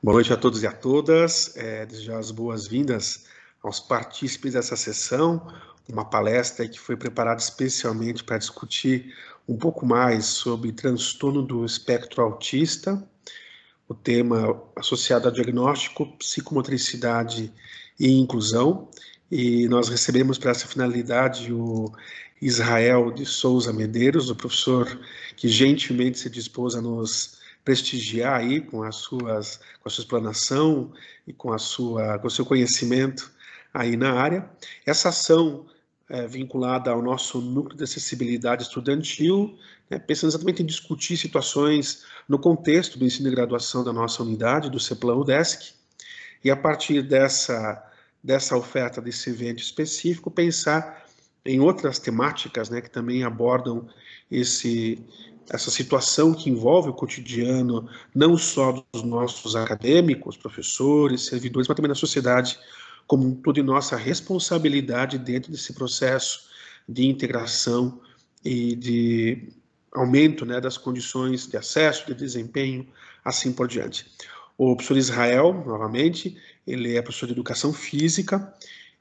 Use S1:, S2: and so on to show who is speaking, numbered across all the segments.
S1: Boa noite a todos e a todas. Desejar as boas-vindas aos partícipes dessa sessão, uma palestra que foi preparada especialmente para discutir um pouco mais sobre transtorno do espectro autista, o tema associado a diagnóstico, psicomotricidade e inclusão. E nós recebemos para essa finalidade o Israel de Souza Medeiros, o professor que gentilmente se dispôs a nos prestigiar aí com a sua explanação e com o seu conhecimento aí na área. Essa ação vinculada ao nosso núcleo de acessibilidade estudantil, pensando exatamente em discutir situações no contexto do ensino e graduação da nossa unidade, do CEPLAN-UDESC, e a partir dessa oferta desse evento específico, pensar em outras temáticas, que também abordam essa situação que envolve o cotidiano, não só dos nossos acadêmicos, professores, servidores, mas também da sociedade como um todo, e nossa responsabilidade dentro desse processo de integração e de aumento das condições de acesso, de desempenho, assim por diante. O professor Israel, novamente, ele é professor de Educação Física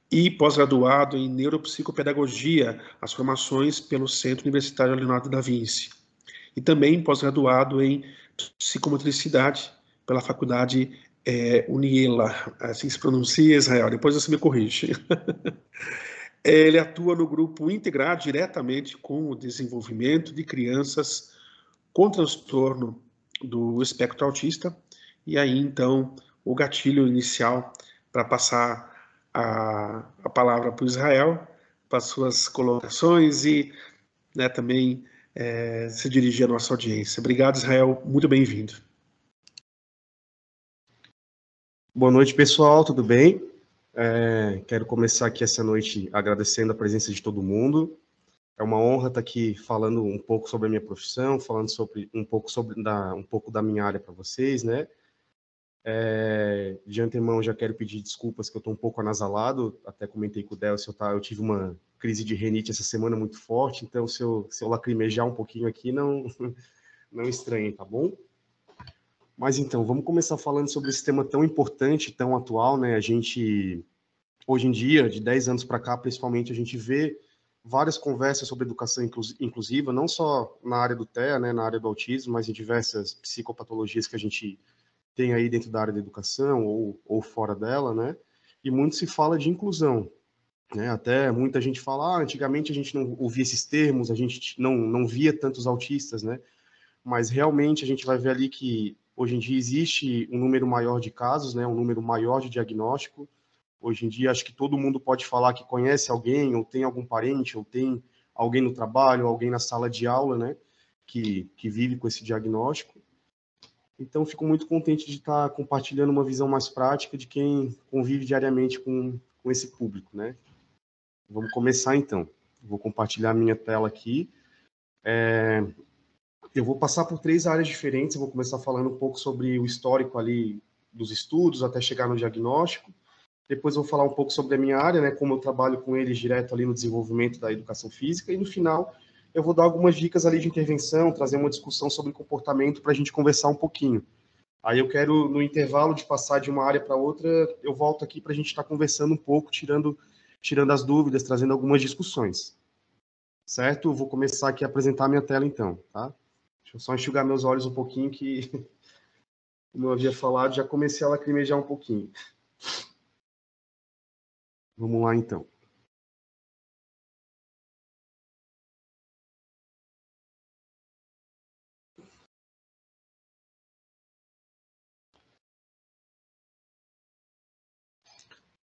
S1: e pós-graduado em Neuropsicopedagogia, as formações pelo Centro Universitário Leonardo da Vinci. E também pós-graduado em Psicomotricidade pela Faculdade Uniela, assim se pronuncia, Israel, depois você me corrige. Ele atua no grupo Integrar diretamente com o desenvolvimento de crianças com transtorno do espectro autista, e aí, então, o gatilho inicial para passar a palavra para o Israel, para as suas colocações e também se dirigir à nossa audiência. Obrigado, Israel, muito bem-vindo.
S2: Boa noite, pessoal, tudo bem? Quero começar aqui essa noite agradecendo a presença de todo mundo. É uma honra estar aqui falando um pouco sobre a minha profissão, falando um pouco da minha área para vocês, né? De antemão, já quero pedir desculpas que eu estou um pouco anasalado, até comentei com o Delcio, eu tive uma crise de rinite essa semana muito forte, então se eu lacrimejar um pouquinho aqui, não estranhem, tá bom? Mas então, vamos começar falando sobre esse tema tão importante, tão atual, né? A gente, hoje em dia, de 10 anos para cá, principalmente, a gente vê várias conversas sobre educação inclusiva, não só na área do TEA, né, na área do autismo, mas em diversas psicopatologias que a gente tem aí dentro da área da educação ou fora dela, né? E muito se fala de inclusão, né? Até muita gente fala, antigamente a gente não ouvia esses termos, a gente não via tantos autistas, né? Mas realmente a gente vai ver ali que hoje em dia existe um número maior de casos, né? Um número maior de diagnóstico. Hoje em dia acho que todo mundo pode falar que conhece alguém, ou tem algum parente, ou tem alguém no trabalho, alguém na sala de aula, né? Que vive com esse diagnóstico. Então, fico muito contente de estar compartilhando uma visão mais prática de quem convive diariamente com esse público, né? Vamos começar, então. Vou compartilhar minha tela aqui. Eu vou passar por 3 áreas diferentes. Eu vou começar falando um pouco sobre o histórico ali dos estudos, até chegar no diagnóstico. Depois eu vou falar um pouco sobre a minha área, né? Como eu trabalho com eles direto ali no desenvolvimento da educação física. E, no final, eu vou dar algumas dicas ali de intervenção, trazer uma discussão sobre comportamento para a gente conversar um pouquinho. Aí eu quero, no intervalo de passar de uma área para outra, eu volto aqui para a gente estar conversando um pouco, tirando as dúvidas, trazendo algumas discussões. Certo? Eu vou começar aqui a apresentar a minha tela, então, tá? Deixa eu só enxugar meus olhos um pouquinho, que, como eu havia falado, já comecei a lacrimejar um pouquinho. Vamos lá, então.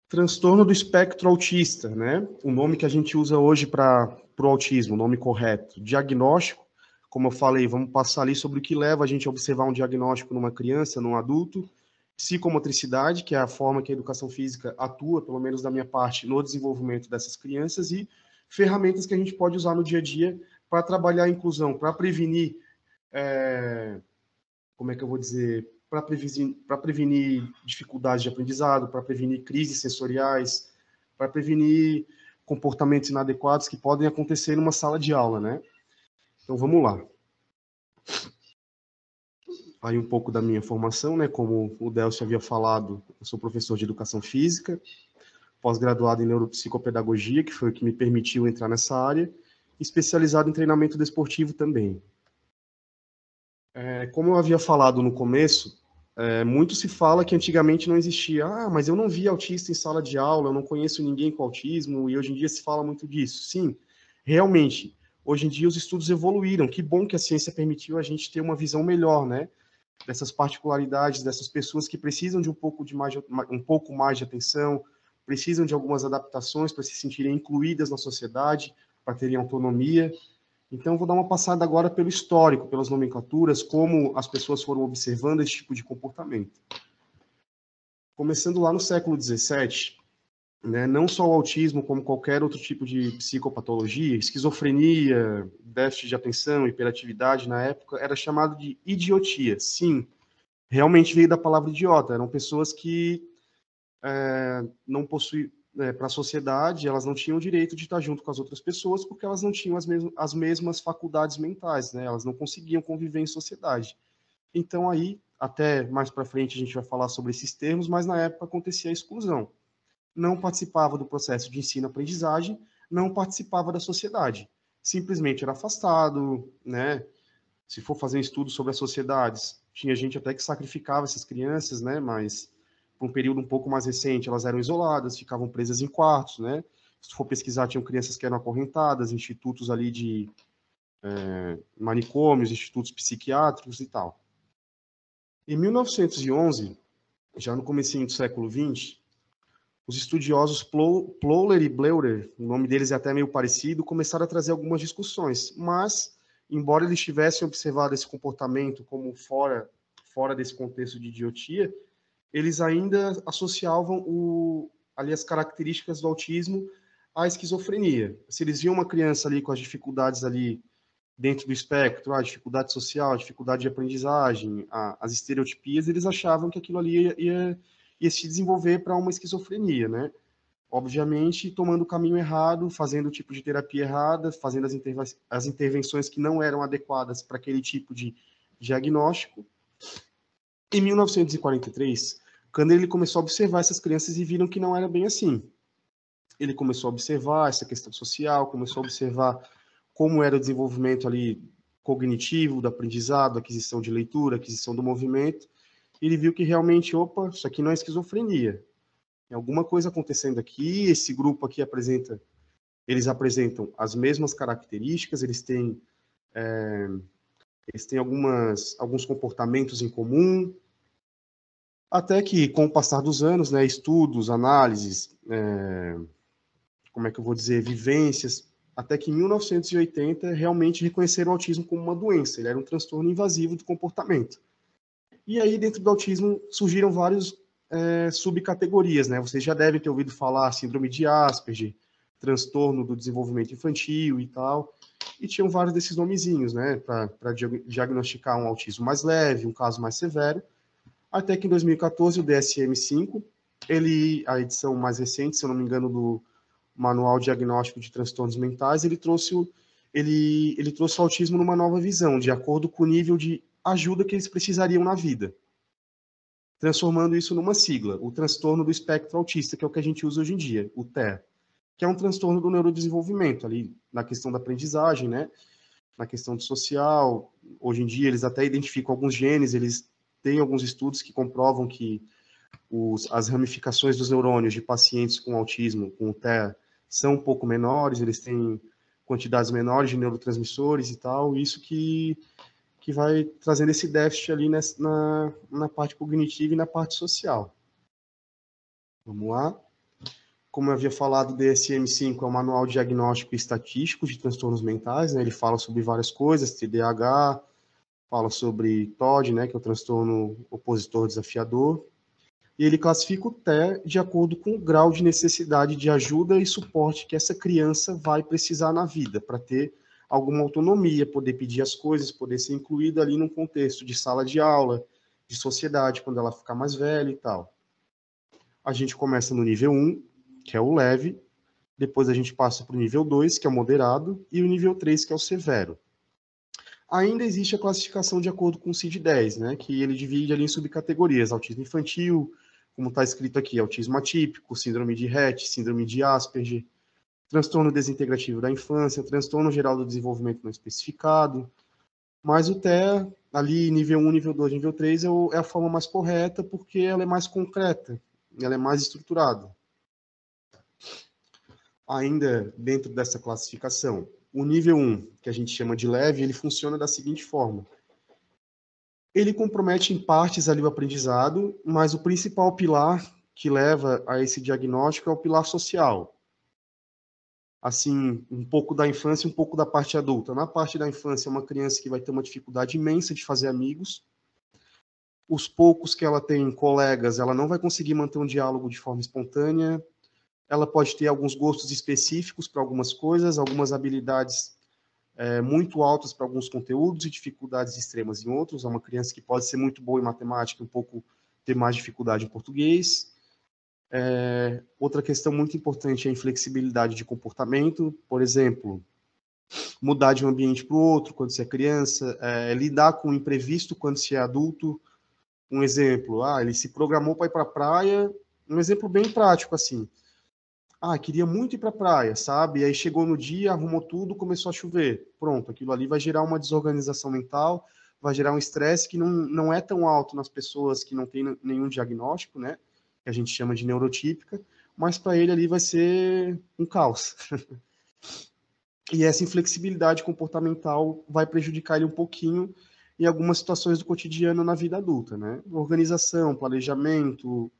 S2: Transtorno do espectro autista, né? O nome que a gente usa hoje para o autismo, o nome correto. Diagnóstico, como eu falei, vamos passar ali sobre o que leva a gente a observar um diagnóstico numa criança, num adulto. Psicomotricidade, que é a forma que a educação física atua, pelo menos da minha parte, no desenvolvimento dessas crianças, e ferramentas que a gente pode usar no dia a dia para trabalhar a inclusão, para prevenir, como é que eu vou dizer, para prevenir dificuldades de aprendizado, para prevenir crises sensoriais, para prevenir comportamentos inadequados que podem acontecer numa sala de aula, né? Então, vamos lá. Aí um pouco da minha formação, né? Como o Delcio havia falado, eu sou professor de educação física, pós-graduado em neuropsicopedagogia, que foi o que me permitiu entrar nessa área, especializado em treinamento desportivo também. Como eu havia falado no começo, muito se fala que antigamente não existia. Ah, mas eu não vi autista em sala de aula, eu não conheço ninguém com autismo, e hoje em dia se fala muito disso. Sim, realmente, hoje em dia os estudos evoluíram. Que bom que a ciência permitiu a gente ter uma visão melhor, né? Dessas particularidades, dessas pessoas que precisam de um pouco mais de atenção, precisam de algumas adaptações para se sentirem incluídas na sociedade, para terem autonomia. Então, vou dar uma passada agora pelo histórico, pelas nomenclaturas, como as pessoas foram observando esse tipo de comportamento. Começando lá no século XVII, né, não só o autismo, como qualquer outro tipo de psicopatologia, esquizofrenia, déficit de atenção, hiperatividade, na época, era chamado de idiotia. Sim, realmente veio da palavra idiota. Eram pessoas que não possuíam, para a sociedade, elas não tinham o direito de estar junto com as outras pessoas porque elas não tinham as mesmas faculdades mentais, né? Elas não conseguiam conviver em sociedade. Então aí, até mais para frente a gente vai falar sobre esses termos, mas na época acontecia a exclusão. Não participava do processo de ensino-aprendizagem, não participava da sociedade. Simplesmente era afastado, né? Se for fazer um estudo sobre as sociedades, tinha gente até que sacrificava essas crianças, né? Mas por um período um pouco mais recente, elas eram isoladas, ficavam presas em quartos, né? Se for pesquisar, tinham crianças que eram acorrentadas, institutos ali de manicômios, institutos psiquiátricos e tal. Em 1911, já no comecinho do século XX, os estudiosos Ploller e Bleuler, o nome deles é até meio parecido, começaram a trazer algumas discussões, mas, embora eles tivessem observado esse comportamento como fora desse contexto de idiotia, eles ainda associavam ali as características do autismo à esquizofrenia. Se eles viam uma criança ali com as dificuldades ali dentro do espectro, a dificuldade social, a dificuldade de aprendizagem, as estereotipias, eles achavam que aquilo ali ia se desenvolver para uma esquizofrenia, né? Obviamente, tomando o caminho errado, fazendo o tipo de terapia errada, fazendo as intervenções que não eram adequadas para aquele tipo de diagnóstico. Em 1943, quando ele começou a observar essas crianças e viram que não era bem assim. Ele começou a observar essa questão social, começou a observar como era o desenvolvimento ali cognitivo, do aprendizado, aquisição de leitura, aquisição do movimento. E ele viu que realmente, opa, isso aqui não é esquizofrenia. Tem alguma coisa acontecendo aqui, esse grupo aqui eles apresentam as mesmas características, eles têm alguns comportamentos em comum, até que, com o passar dos anos, né, estudos, análises, como é que eu vou dizer, vivências, até que em 1980 realmente reconheceram o autismo como uma doença, ele era um transtorno invasivo do comportamento. E aí, dentro do autismo, surgiram várias subcategorias, né? Vocês já devem ter ouvido falar síndrome de Asperger, transtorno do desenvolvimento infantil e tal, e tinham vários desses nomezinhos, né, para diagnosticar um autismo mais leve, um caso mais severo, até que em 2014 o DSM-5, a edição mais recente, se eu não me engano, do Manual Diagnóstico de Transtornos Mentais, ele trouxe o autismo numa nova visão, de acordo com o nível de ajuda que eles precisariam na vida, transformando isso numa sigla, o transtorno do espectro autista, que é o que a gente usa hoje em dia, o TEA, que é um transtorno do neurodesenvolvimento, ali na questão da aprendizagem, né, na questão do social. Hoje em dia eles até identificam alguns genes, eles têm alguns estudos que comprovam que as ramificações dos neurônios de pacientes com autismo, com o TEA, são um pouco menores, eles têm quantidades menores de neurotransmissores e tal, isso que vai trazendo esse déficit ali na parte cognitiva e na parte social. Vamos lá. Como eu havia falado, o DSM-5 é um manual diagnóstico e estatístico de transtornos mentais, né? Ele fala sobre várias coisas, TDAH, fala sobre TOD, né, que é o transtorno opositor desafiador, e ele classifica o TEA de acordo com o grau de necessidade de ajuda e suporte que essa criança vai precisar na vida, para ter alguma autonomia, poder pedir as coisas, poder ser incluída ali num contexto de sala de aula, de sociedade, quando ela ficar mais velha e tal. A gente começa no nível 1, que é o leve, depois a gente passa para o nível 2, que é o moderado, e o nível 3, que é o severo. Ainda existe a classificação de acordo com o CID-10, né, que ele divide ali em subcategorias, autismo infantil, como está escrito aqui, autismo atípico, síndrome de Rett, síndrome de Asperger, transtorno desintegrativo da infância, transtorno geral do desenvolvimento não especificado, mas o TEA, ali nível 1, nível 2, nível 3, é a forma mais correta, porque ela é mais concreta, ela é mais estruturada. Ainda dentro dessa classificação, o nível 1, que a gente chama de leve, ele funciona da seguinte forma. Ele compromete em partes ali o aprendizado, mas o principal pilar que leva a esse diagnóstico é o pilar social. Assim, um pouco da infância e um pouco da parte adulta. Na parte da infância, é uma criança que vai ter uma dificuldade imensa de fazer amigos. Os poucos que ela tem colegas, ela não vai conseguir manter um diálogo de forma espontânea. Ela pode ter alguns gostos específicos para algumas coisas, algumas habilidades muito altas para alguns conteúdos e dificuldades extremas em outros. É uma criança que pode ser muito boa em matemática e um pouco ter mais dificuldade em português. Outra questão muito importante é a inflexibilidade de comportamento. Por exemplo, mudar de um ambiente para o outro quando você é criança, lidar com o imprevisto quando você é adulto. Um exemplo, ele se programou para ir para a praia, um exemplo bem prático, assim. Queria muito ir para a praia, sabe? E aí chegou no dia, arrumou tudo, começou a chover. Pronto, aquilo ali vai gerar uma desorganização mental, vai gerar um estresse que não é tão alto nas pessoas que não têm nenhum diagnóstico, né? Que a gente chama de neurotípica, mas para ele ali vai ser um caos. E essa inflexibilidade comportamental vai prejudicar ele um pouquinho em algumas situações do cotidiano na vida adulta, né? Organização, planejamento,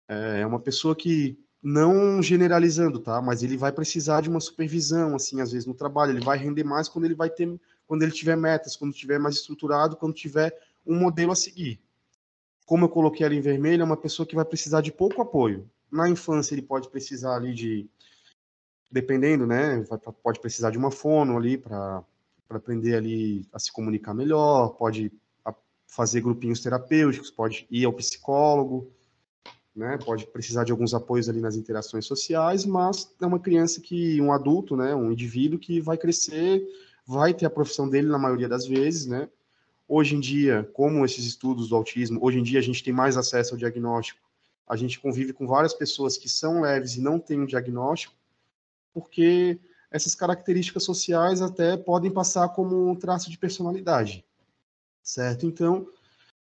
S2: é uma pessoa que, não generalizando, tá? Mas ele vai precisar de uma supervisão, assim, às vezes no trabalho, ele vai render mais quando ele tiver metas, quando tiver mais estruturado, quando tiver um modelo a seguir. Como eu coloquei ali em vermelho, é uma pessoa que vai precisar de pouco apoio. Na infância ele pode precisar ali dependendo, né? Pode precisar de uma fono ali para aprender ali a se comunicar melhor, pode fazer grupinhos terapêuticos, pode ir ao psicólogo, né, pode precisar de alguns apoios ali nas interações sociais, mas é uma criança um adulto, né, um indivíduo que vai crescer, vai ter a profissão dele na maioria das vezes, né. Hoje em dia, como esses estudos do autismo, hoje em dia a gente tem mais acesso ao diagnóstico, a gente convive com várias pessoas que são leves e não têm um diagnóstico, porque essas características sociais até podem passar como um traço de personalidade, certo? Então,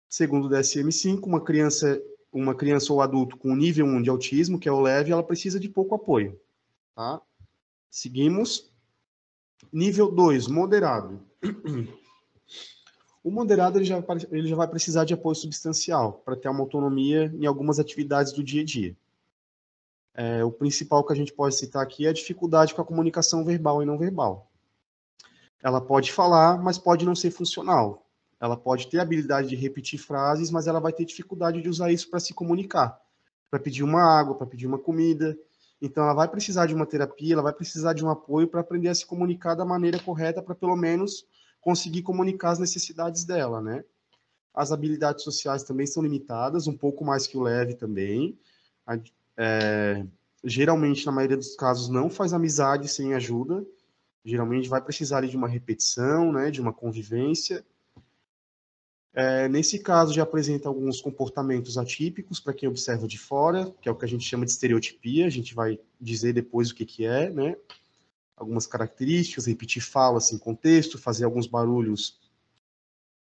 S2: segundo o DSM-5, uma criança ou adulto com nível 1 de autismo, que é o leve, ela precisa de pouco apoio. Tá? Seguimos. Nível 2, moderado. O moderado ele já vai precisar de apoio substancial para ter uma autonomia em algumas atividades do dia a dia. O principal que a gente pode citar aqui é a dificuldade com a comunicação verbal e não verbal. Ela pode falar, mas pode não ser funcional. Ela pode ter a habilidade de repetir frases, mas ela vai ter dificuldade de usar isso para se comunicar, para pedir uma água, para pedir uma comida. Então, ela vai precisar de uma terapia, ela vai precisar de um apoio para aprender a se comunicar da maneira correta, para pelo menos conseguir comunicar as necessidades dela, né? As habilidades sociais também são limitadas, um pouco mais que o leve também. Geralmente, na maioria dos casos, não faz amizade sem ajuda. Geralmente vai precisar de uma repetição, né, de uma convivência. Nesse caso, já apresenta alguns comportamentos atípicos para quem observa de fora, que é o que a gente chama de estereotipia, a gente vai dizer depois o que é, né? Algumas características, repetir falas sem contexto, fazer alguns barulhos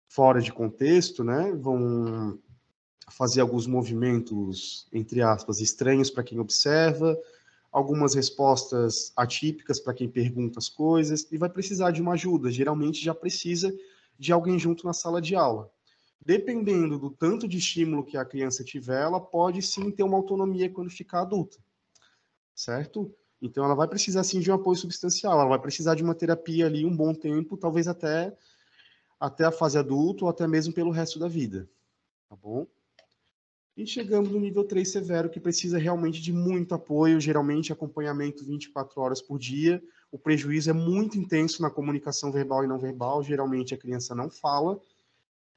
S2: fora de contexto, né? Vão fazer alguns movimentos, entre aspas, estranhos para quem observa, algumas respostas atípicas para quem pergunta as coisas, e vai precisar de uma ajuda, geralmente já precisa de alguém junto na sala de aula. Dependendo do tanto de estímulo que a criança tiver, ela pode sim ter uma autonomia quando ficar adulta, certo? Então ela vai precisar sim de um apoio substancial, ela vai precisar de uma terapia ali um bom tempo, talvez até a fase adulta ou até mesmo pelo resto da vida, tá bom? E chegamos no nível 3 severo, que precisa realmente de muito apoio, geralmente acompanhamento 24 horas por dia. O prejuízo é muito intenso na comunicação verbal e não verbal, geralmente a criança não fala,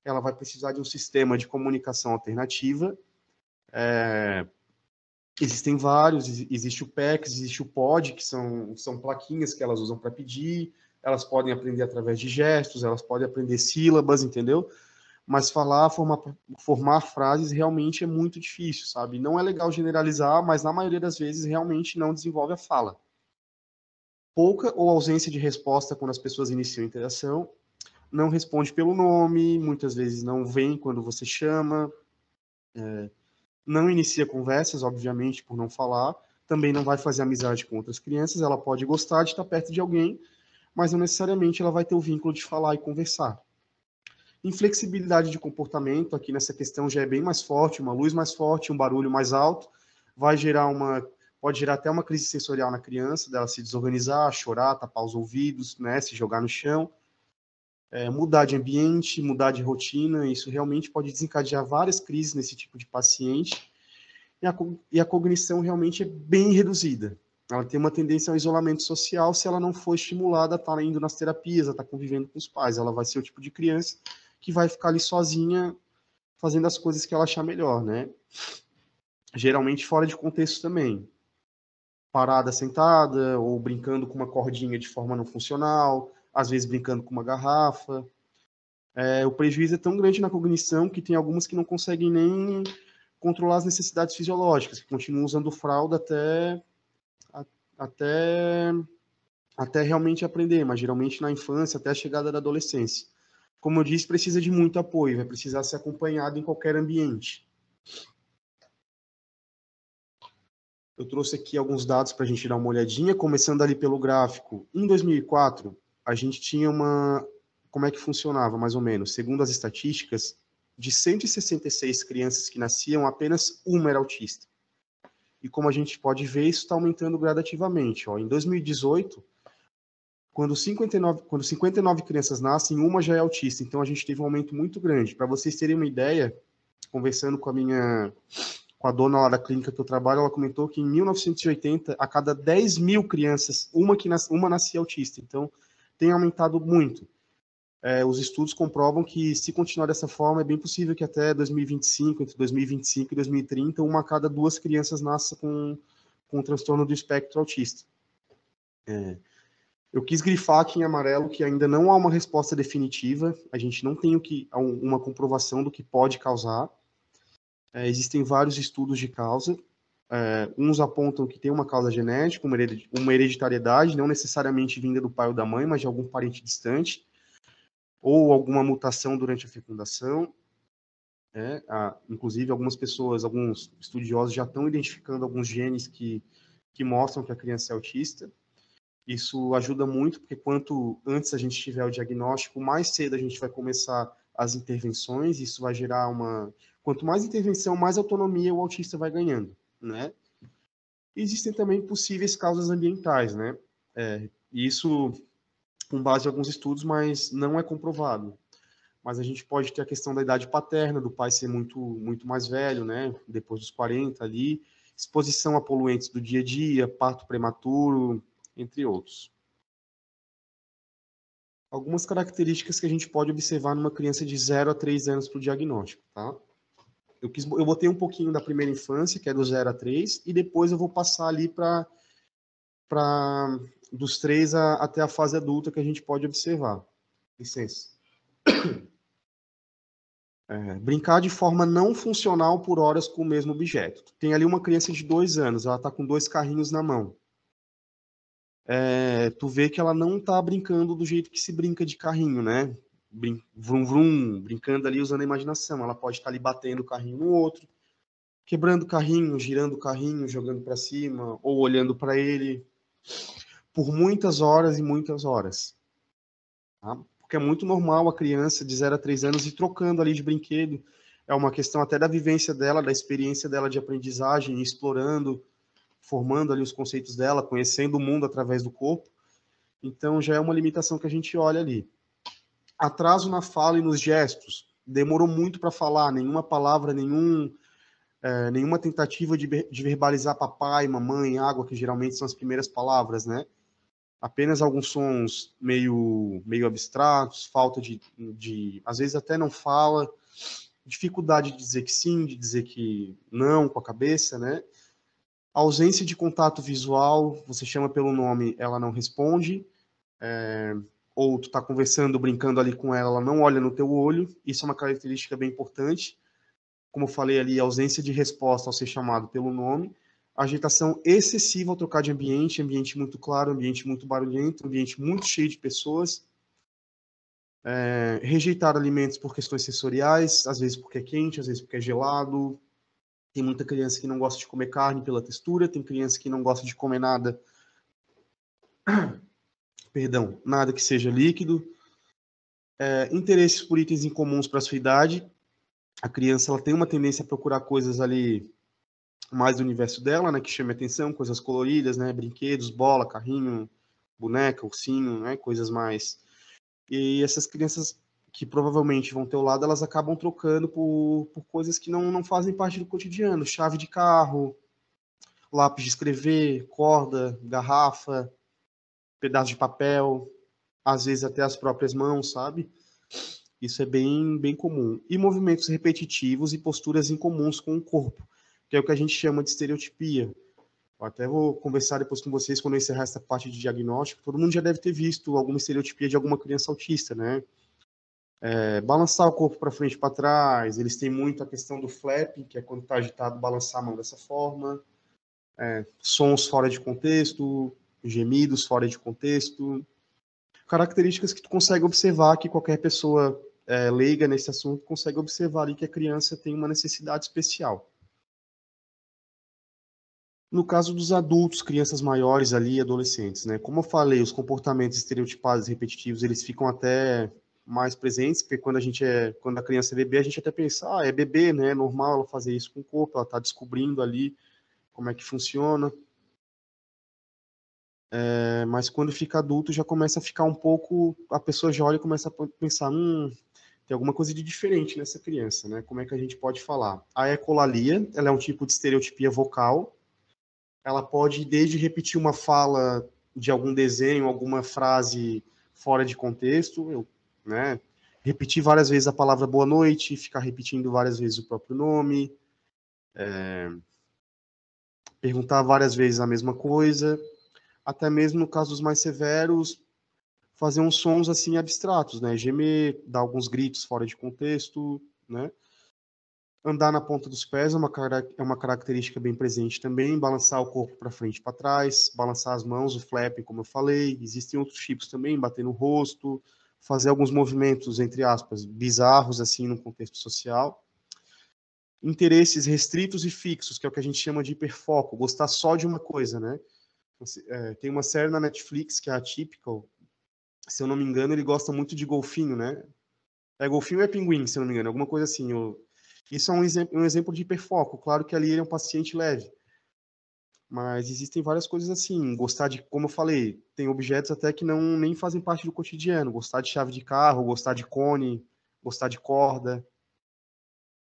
S2: ela vai precisar de um sistema de comunicação alternativa. Existem vários, existe o PECS, existe o POD, que são plaquinhas que elas usam para pedir, elas podem aprender através de gestos, elas podem aprender sílabas, entendeu? Mas falar, formar frases realmente é muito difícil, sabe? Não é legal generalizar, mas na maioria das vezes realmente não desenvolve a fala. Pouca ou ausência de resposta quando as pessoas iniciam a interação, não responde pelo nome, muitas vezes não vem quando você chama, não inicia conversas, obviamente, por não falar, também não vai fazer amizade com outras crianças, ela pode gostar de estar perto de alguém, mas não necessariamente ela vai ter o vínculo de falar e conversar. Inflexibilidade de comportamento, aqui nessa questão já é bem mais forte, uma luz mais forte, um barulho mais alto, pode gerar até uma crise sensorial na criança, dela se desorganizar, chorar, tapar os ouvidos, né, se jogar no chão, mudar de ambiente, mudar de rotina, isso realmente pode desencadear várias crises nesse tipo de paciente, e a cognição realmente é bem reduzida. Ela tem uma tendência ao isolamento social se ela não for estimulada a estar indo nas terapias, a estar convivendo com os pais. Ela vai ser o tipo de criança que vai ficar ali sozinha, fazendo as coisas que ela achar melhor, né? Geralmente fora de contexto também. Parada, sentada, ou brincando com uma cordinha de forma não funcional, às vezes brincando com uma garrafa. O prejuízo é tão grande na cognição que tem algumas que não conseguem nem controlar as necessidades fisiológicas, que continuam usando fralda até, até realmente aprender, mas geralmente na infância, até a chegada da adolescência. Como eu disse, precisa de muito apoio, vai precisar ser acompanhado em qualquer ambiente. Eu trouxe aqui alguns dados para a gente dar uma olhadinha, começando ali pelo gráfico. Em 2004, a gente tinha como é que funcionava, mais ou menos? Segundo as estatísticas, de 166 crianças que nasciam, apenas uma era autista. E como a gente pode ver, isso está aumentando gradativamente. Em 2018, quando 59 crianças nascem, uma já é autista. Então, a gente teve um aumento muito grande. Para vocês terem uma ideia, conversando com a dona lá da clínica que eu trabalho, ela comentou que em 1980, a cada 10 mil crianças, uma nascia autista. Então, tem aumentado muito. Os estudos comprovam que, se continuar dessa forma, é bem possível que até 2025, entre 2025 e 2030, uma a cada 2 crianças nasça com um transtorno do espectro autista. Eu quis grifar aqui em amarelo que ainda não há uma resposta definitiva, a gente não tem uma comprovação do que pode causar. Existem vários estudos de causa. Uns apontam que tem uma causa genética, uma hereditariedade, não necessariamente vinda do pai ou da mãe, mas de algum parente distante, ou alguma mutação durante a fecundação. Inclusive, alguns estudiosos já estão identificando alguns genes que mostram que a criança é autista. Isso ajuda muito, porque quanto antes a gente tiver o diagnóstico, mais cedo a gente vai começar as intervenções, isso vai gerar Quanto mais intervenção, mais autonomia o autista vai ganhando, né? Existem também possíveis causas ambientais, né? Isso com base em alguns estudos, mas não é comprovado. Mas a gente pode ter a questão da idade paterna, do pai ser muito, muito mais velho, né? Depois dos 40 ali, exposição a poluentes do dia a dia, parto prematuro, entre outros. Algumas características que a gente pode observar numa criança de 0 a 3 anos para o diagnóstico, tá? Eu botei um pouquinho da primeira infância, que é do 0 a 3, e depois eu vou passar ali para dos 3 até a fase adulta que a gente pode observar. Licença. Brincar de forma não funcional por horas com o mesmo objeto. Tem ali uma criança de 2 anos, ela está com 2 carrinhos na mão. Tu vê que ela não está brincando do jeito que se brinca de carrinho, né? Vrum, vrum, brincando ali usando a imaginação. Ela pode estar ali batendo o carrinho no outro, quebrando o carrinho, girando o carrinho, jogando para cima, ou olhando para ele, por muitas horas e muitas horas. Tá? Porque é muito normal a criança de 0 a 3 anos ir trocando ali de brinquedo. É uma questão até da vivência dela, da experiência dela de aprendizagem, explorando, formando ali os conceitos dela, conhecendo o mundo através do corpo. Então, já é uma limitação que a gente olha ali. Atraso na fala e nos gestos. Demorou muito para falar, nenhuma palavra, nenhuma tentativa de verbalizar papai, mamãe, água, que geralmente são as primeiras palavras, né? Apenas alguns sons meio abstratos, falta às vezes até não fala, dificuldade de dizer que sim, de dizer que não com a cabeça, né? Ausência de contato visual, você chama pelo nome, ela não responde. ou tu tá conversando, brincando ali com ela, ela não olha no teu olho, isso é uma característica bem importante. Como eu falei ali, ausência de resposta ao ser chamado pelo nome, agitação excessiva ao trocar de ambiente, ambiente muito claro, ambiente muito barulhento, ambiente muito cheio de pessoas, rejeitar alimentos por questões sensoriais, às vezes porque é quente, às vezes porque é gelado. Tem muita criança que não gosta de comer carne pela textura, tem criança que não gosta de comer nada, perdão, nada que seja líquido. Interesses por itens incomuns para a sua idade. A criança ela tem uma tendência a procurar coisas ali mais do universo dela, né, que chame atenção, coisas coloridas, né, brinquedos, bola, carrinho, boneca, ursinho, né, coisas mais. E essas crianças que provavelmente vão ter ao lado, elas acabam trocando por coisas que não fazem parte do cotidiano, chave de carro, lápis de escrever, corda, garrafa, pedaço de papel, às vezes até as próprias mãos, sabe? Isso é bem comum. E movimentos repetitivos e posturas incomuns com o corpo, que é o que a gente chama de estereotipia. Eu até vou conversar depois com vocês quando eu encerrar essa parte de diagnóstico. Todo mundo já deve ter visto alguma estereotipia de alguma criança autista, né? Balançar o corpo para frente e para trás. Eles têm muito a questão do flapping, que é quando está agitado, balançar a mão dessa forma. Sons fora de contexto, gemidos fora de contexto. Características que tu consegue observar, que qualquer pessoa leiga nesse assunto consegue observar ali que a criança tem uma necessidade especial. No caso dos adultos, crianças maiores ali, adolescentes, né? Como eu falei, os comportamentos estereotipados e repetitivos, eles ficam até mais presentes, porque quando a criança é bebê, a gente até pensa, é bebê, né? É normal ela fazer isso com o corpo, ela está descobrindo ali como é que funciona. Mas quando fica adulto, já começa a ficar um pouco, a pessoa já olha e começa a pensar, tem alguma coisa de diferente nessa criança, né? Como é que a gente pode falar? A ecolalia, ela é um tipo de estereotipia vocal. Ela pode desde repetir uma fala de algum desenho, alguma frase fora de contexto, né? Repetir várias vezes a palavra boa noite, ficar repetindo várias vezes o próprio nome, perguntar várias vezes a mesma coisa, até mesmo no caso dos mais severos, fazer uns sons assim abstratos, né? Gemer, dar alguns gritos fora de contexto, né? Andar na ponta dos pés é uma característica bem presente também, balançar o corpo para frente e para trás, balançar as mãos, o flapping, como eu falei. Existem outros tipos também, bater no rosto, fazer alguns movimentos, entre aspas, bizarros, assim, no contexto social. Interesses restritos e fixos, que é o que a gente chama de hiperfoco, gostar só de uma coisa, né? Tem uma série na Netflix, que é Atypical, se eu não me engano, ele gosta muito de golfinho, né? Golfinho é pinguim, se eu não me engano, alguma coisa assim. Isso é um exemplo de hiperfoco. Claro que ali ele é um paciente leve, mas existem várias coisas assim. Gostar de, como eu falei, tem objetos até que não nem fazem parte do cotidiano. Gostar de chave de carro, gostar de cone, gostar de corda.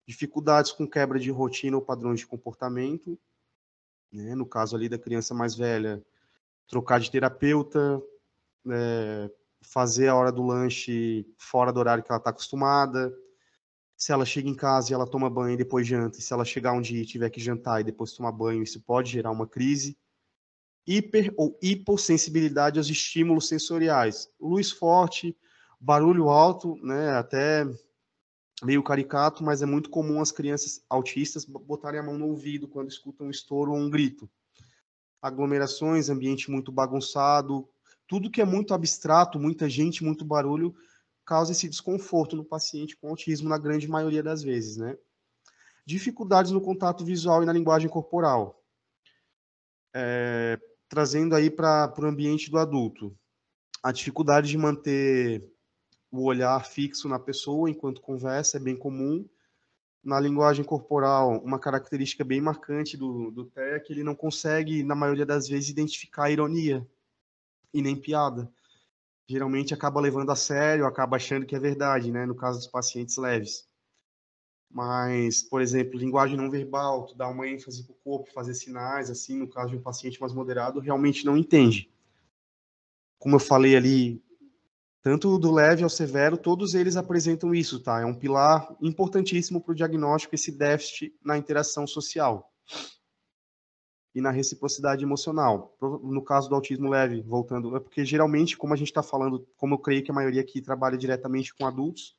S2: Dificuldades com quebra de rotina ou padrões de comportamento, né? No caso ali da criança mais velha, trocar de terapeuta, fazer a hora do lanche fora do horário que ela está acostumada. Se ela chega em casa e ela toma banho e depois janta, e se ela chegar um dia e tiver que jantar e depois tomar banho, isso pode gerar uma crise. Hiper ou hipossensibilidade aos estímulos sensoriais. Luz forte, barulho alto, né, até meio caricato, mas é muito comum as crianças autistas botarem a mão no ouvido quando escutam um estouro ou um grito. Aglomerações, ambiente muito bagunçado, tudo que é muito abstrato, muita gente, muito barulho, causa esse desconforto no paciente com autismo na grande maioria das vezes, né? Dificuldades no contato visual e na linguagem corporal. Trazendo aí para o ambiente do adulto. A dificuldade de manter o olhar fixo na pessoa enquanto conversa é bem comum. Na linguagem corporal, uma característica bem marcante do TEA é que ele não consegue, na maioria das vezes, identificar ironia e nem piada. Geralmente acaba levando a sério, acaba achando que é verdade, né? No caso dos pacientes leves. Mas, por exemplo, linguagem não verbal, tu dá uma ênfase para o corpo, fazer sinais, assim, no caso de um paciente mais moderado, realmente não entende. Como eu falei ali, tanto do leve ao severo, todos eles apresentam isso, tá? É um pilar importantíssimo para o diagnóstico, esse déficit na interação social. e na reciprocidade emocional. No caso do autismo leve, voltando, é porque geralmente, como a gente está falando, como eu creio que a maioria aqui trabalha diretamente com adultos,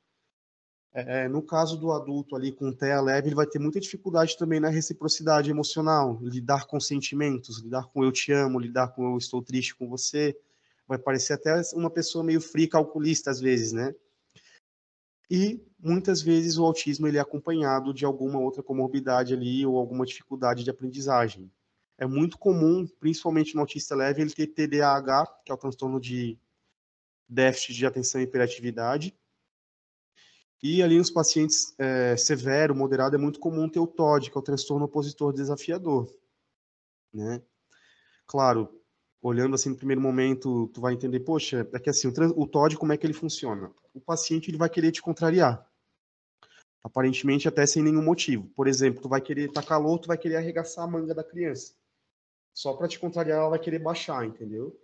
S2: no caso do adulto ali com TEA leve, ele vai ter muita dificuldade também na reciprocidade emocional, lidar com sentimentos, lidar com eu te amo, lidar com eu estou triste com você. Vai parecer até uma pessoa meio fria, calculista às vezes, né? E muitas vezes o autismo ele é acompanhado de alguma outra comorbidade ali ou alguma dificuldade de aprendizagem. É muito comum, principalmente no autista leve, ele ter TDAH, que é o transtorno de déficit de atenção e hiperatividade. E ali nos pacientes severo, moderado, é muito comum ter o TOD, que é o transtorno opositor desafiador, né? Claro, olhando assim no primeiro momento, tu vai entender, poxa, é que assim, o TOD, como é que ele funciona? O paciente ele vai querer te contrariar, aparentemente até sem nenhum motivo. Por exemplo, tu vai querer, tá calor, tu vai querer arregaçar a manga da criança. Só para te contrariar, ela vai querer baixar, entendeu?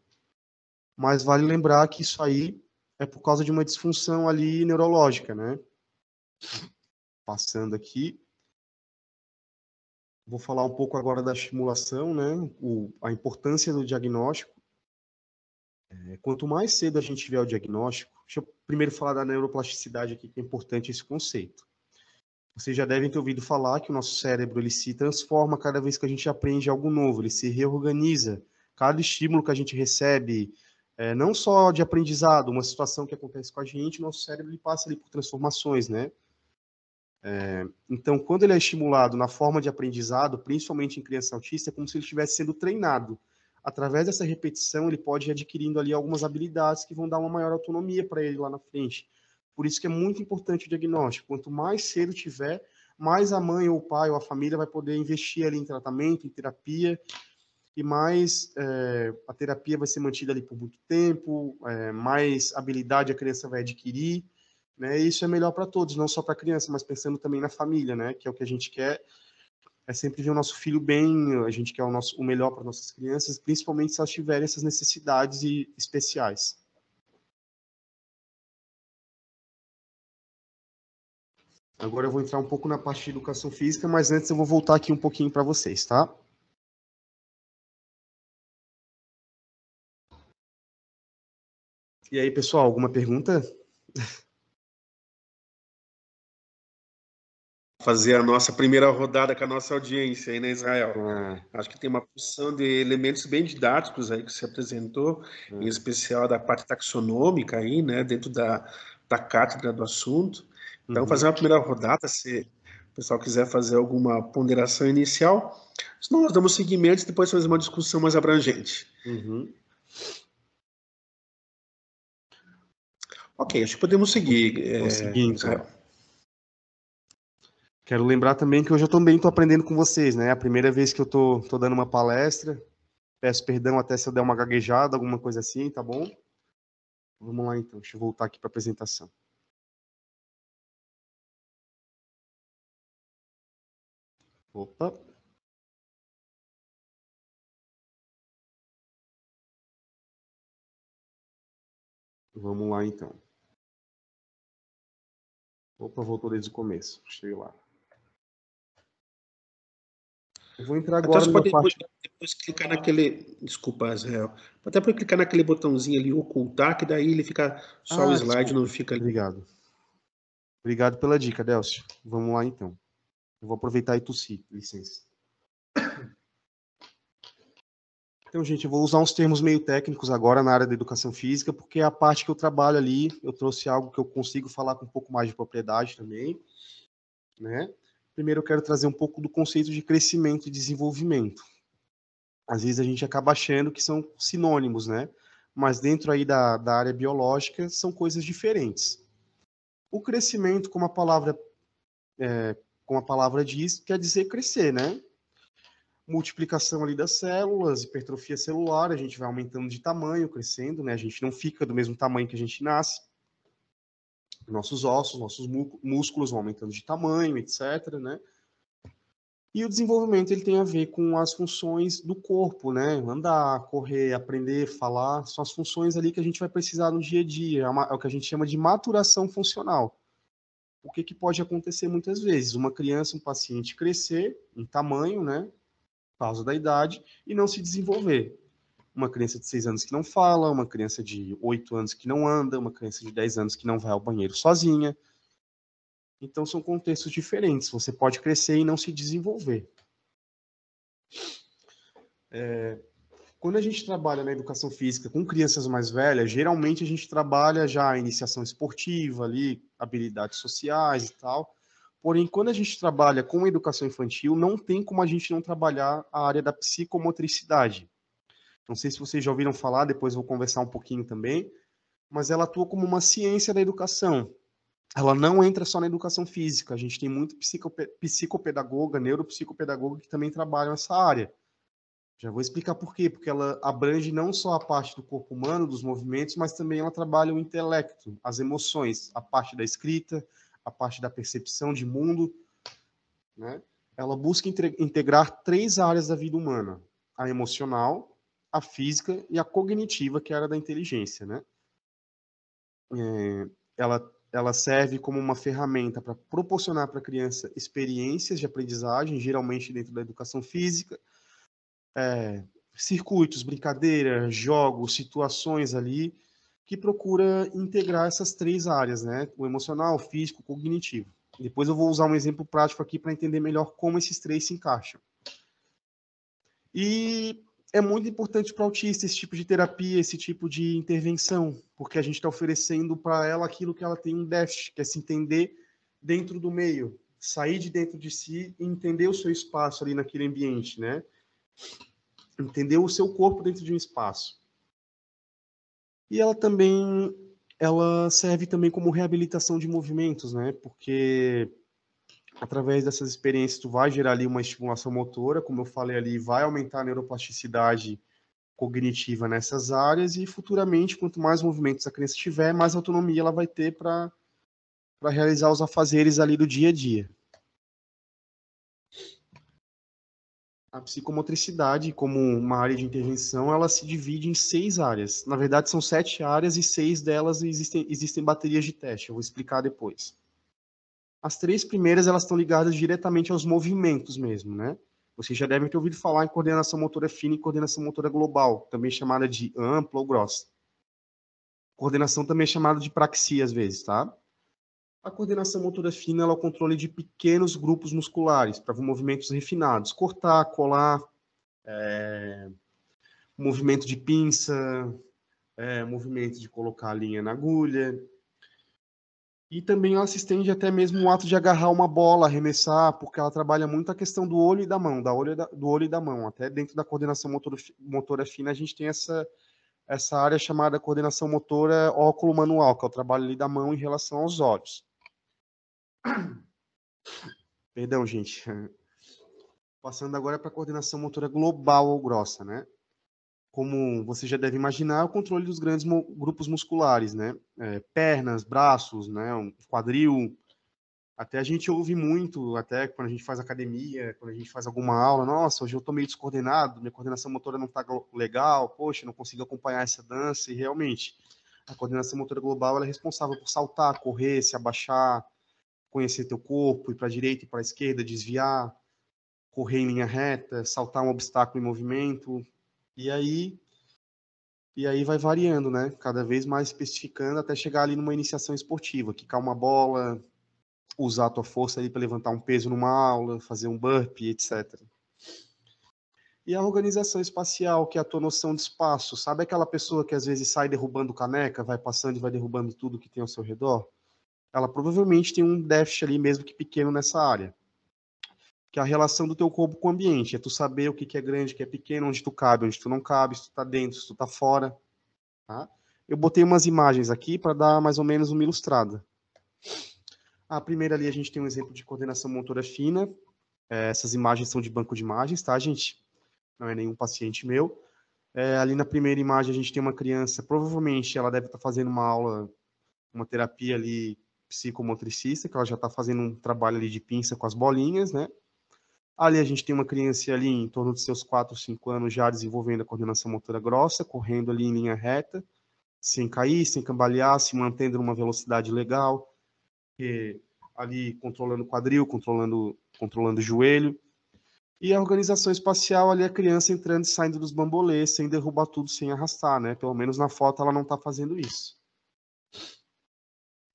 S2: Mas vale lembrar que isso aí é por causa de uma disfunção ali neurológica, né? Passando aqui. Vou falar um pouco agora da estimulação, né? A importância do diagnóstico. Quanto mais cedo a gente tiver o diagnóstico, deixa eu primeiro falar da neuroplasticidade aqui, que é importante esse conceito. Vocês já devem ter ouvido falar que o nosso cérebro ele se transforma cada vez que a gente aprende algo novo, ele se reorganiza. Cada estímulo que a gente recebe, não só de aprendizado, uma situação que acontece com a gente, o nosso cérebro ele passa ali por transformações, né? Então, quando ele é estimulado na forma de aprendizado, principalmente em criança autista, é como se ele estivesse sendo treinado. Através dessa repetição, ele pode ir adquirindo ali algumas habilidades que vão dar uma maior autonomia para ele lá na frente. Por isso que é muito importante o diagnóstico. Quanto mais cedo tiver, mais a mãe ou o pai ou a família vai poder investir ali em tratamento, em terapia, e mais a terapia vai ser mantida ali por muito tempo, mais habilidade a criança vai adquirir, né? E isso é melhor para todos, não só para a criança, mas pensando também na família, né? Que é o que a gente quer, é sempre ver o nosso filho bem, a gente quer o melhor para nossas crianças, principalmente se elas tiverem essas necessidades especiais. Agora eu vou entrar um pouco na parte de educação física, mas antes eu vou voltar aqui um pouquinho para vocês, tá? E aí, pessoal, alguma pergunta?
S1: Fazer a nossa primeira rodada com a nossa audiência aí, né, Israel?
S2: Ah,
S1: Acho que tem uma porção de elementos bem didáticos aí que você apresentou, em especial da parte taxonômica aí, né, dentro da cátedra do assunto. Então, fazer uma primeira rodada, se o pessoal quiser fazer alguma ponderação inicial, senão nós damos seguimento e depois fazer uma discussão mais abrangente.
S2: Uhum.
S1: Ok, acho que podemos seguir,
S2: Vou seguir, então.
S1: Israel.
S2: Quero lembrar também que hoje eu também estou aprendendo com vocês, né? É a primeira vez que eu tô dando uma palestra. Peço perdão até se eu der uma gaguejada, alguma coisa assim, tá bom? Vamos lá, então. Deixa eu voltar aqui para a apresentação. Opa. Vamos lá, então. Opa, voltou desde o começo. Cheguei lá. Eu vou entrar
S1: Até
S2: agora
S1: você
S2: numa
S1: pode
S2: parte...
S1: depois clicar naquele. Desculpa, Israel. Até para clicar naquele botãozinho ali, ocultar, que daí ele fica só o
S2: Ah,
S1: slide, não
S2: desculpa.
S1: fica ali.
S2: Obrigado. Obrigado pela dica, Delcio. Vamos lá, então. Eu vou aproveitar e tossir, licença. Então, gente, eu vou usar uns termos meio técnicos agora na área da educação física, porque é a parte que eu trabalho ali, eu trouxe algo que eu consigo falar com um pouco mais de propriedade também, né? Primeiro eu quero trazer um pouco do conceito de crescimento e desenvolvimento. Às vezes a gente acaba achando que são sinônimos, né? Mas dentro aí da área biológica são coisas diferentes. O crescimento, como a palavra diz, quer dizer crescer, né? Multiplicação ali das células, hipertrofia celular, a gente vai aumentando de tamanho, crescendo, né? A gente não fica do mesmo tamanho que a gente nasce. Nossos ossos, nossos músculos vão aumentando de tamanho, etc, né? E o desenvolvimento ele tem a ver com as funções do corpo, né? Andar, correr, aprender, falar, são as funções ali que a gente vai precisar no dia a dia, é o que a gente chama de maturação funcional. O que pode acontecer muitas vezes? Uma criança, um paciente crescer em tamanho, né? por causa da idade, e não se desenvolver. Uma criança de 6 anos que não fala, uma criança de 8 anos que não anda, uma criança de 10 anos que não vai ao banheiro sozinha. Então, são contextos diferentes. Você pode crescer e não se desenvolver. Quando a gente trabalha na educação física com crianças mais velhas, geralmente a gente trabalha já a iniciação esportiva ali, habilidades sociais e tal. Porém, quando a gente trabalha com a educação infantil, não tem como a gente não trabalhar a área da psicomotricidade. Não sei se vocês já ouviram falar, depois eu vou conversar um pouquinho também, mas ela atua como uma ciência da educação. Ela não entra só na educação física, a gente tem muito psicopedagoga, neuropsicopedagoga que também trabalham essa área. Já vou explicar por quê, porque ela abrange não só a parte do corpo humano, dos movimentos, mas também ela trabalha o intelecto, as emoções, a parte da escrita, a parte da percepção de mundo, né? Ela busca integrar 3 áreas da vida humana: a emocional, a física e a cognitiva, que é a área da inteligência, né? Ela serve como uma ferramenta para proporcionar para a criança experiências de aprendizagem, geralmente dentro da educação física, circuitos, brincadeiras, jogos, situações ali, que procura integrar essas 3 áreas, né? O emocional, o físico, o cognitivo. Depois eu vou usar um exemplo prático aqui para entender melhor como esses 3 se encaixam. E é muito importante para o autista esse tipo de terapia, esse tipo de intervenção, porque a gente está oferecendo para ela aquilo que ela tem um déficit, que é se entender dentro do meio, sair de dentro de si e entender o seu espaço ali naquele ambiente, né? Entender o seu corpo dentro de um espaço. E ela serve também como reabilitação de movimentos, né? Porque através dessas experiências tu vai gerar ali uma estimulação motora, como eu falei ali, vai aumentar a neuroplasticidade cognitiva nessas áreas e futuramente, quanto mais movimentos a criança tiver, mais autonomia ela vai ter para realizar os afazeres ali do dia a dia. A psicomotricidade, como uma área de intervenção, ela se divide em 6 áreas. Na verdade, são 7 áreas e 6 delas existem baterias de teste. Eu vou explicar depois. As 3 primeiras, elas estão ligadas diretamente aos movimentos mesmo, né? Vocês já devem ter ouvido falar em coordenação motora fina e coordenação motora global, também chamada de ampla ou grossa. Coordenação também é chamada de praxia, às vezes, tá? A coordenação motora fina é o controle de pequenos grupos musculares para movimentos refinados. Cortar, colar, movimento de pinça, movimento de colocar a linha na agulha. E também ela se estende até mesmo o ato de agarrar uma bola, arremessar, porque ela trabalha muito a questão do olho e da mão, do olho e da mão. Até dentro da coordenação motora fina, a gente tem essa área chamada coordenação motora óculo-manual, que é o trabalho ali da mão em relação aos olhos. Perdão, gente. Passando agora para a coordenação motora global ou grossa, né? Como você já deve imaginar, é o controle dos grandes grupos musculares, né? Pernas, braços, né? Um quadril. Até a gente ouve muito, até quando a gente faz academia, quando a gente faz alguma aula, nossa, hoje eu estou meio descoordenado, minha coordenação motora não está legal, poxa, não consigo acompanhar essa dança, e realmente, a coordenação motora global ela é responsável por saltar, correr, se abaixar, conhecer teu corpo, ir para a direita e para a esquerda, desviar, correr em linha reta, saltar um obstáculo em movimento, e aí vai variando, né? Cada vez mais especificando até chegar ali numa iniciação esportiva, quicar uma bola, usar a tua força ali para levantar um peso numa aula, fazer um burpee, etc. E a organização espacial, que é a tua noção de espaço. Sabe aquela pessoa que às vezes sai derrubando caneca, vai passando e vai derrubando tudo que tem ao seu redor? Ela provavelmente tem um déficit ali, mesmo que pequeno, nessa área. Que é a relação do teu corpo com o ambiente. É tu saber o que é grande, o que é pequeno, onde tu cabe, onde tu não cabe, se tu tá dentro, se tu tá fora. Tá? Eu botei umas imagens aqui para dar mais ou menos uma ilustrada. A primeira ali a gente tem um exemplo de coordenação motora fina. Essas imagens são de banco de imagens, tá, gente? Não é nenhum paciente meu. Ali na primeira imagem a gente tem uma criança, provavelmente ela deve estar fazendo uma aula, uma terapia ali psicomotricista, que ela já está fazendo um trabalho ali de pinça com as bolinhas, né? Ali a gente tem uma criança ali em torno dos seus 4, 5 anos já desenvolvendo a coordenação motora grossa, correndo ali em linha reta, sem cair, sem cambalear, se mantendo numa velocidade legal, ali controlando o quadril, controlando o joelho. E a organização espacial ali, a criança entrando e saindo dos bambolês, sem derrubar tudo, sem arrastar, né? Pelo menos na foto ela não está fazendo isso.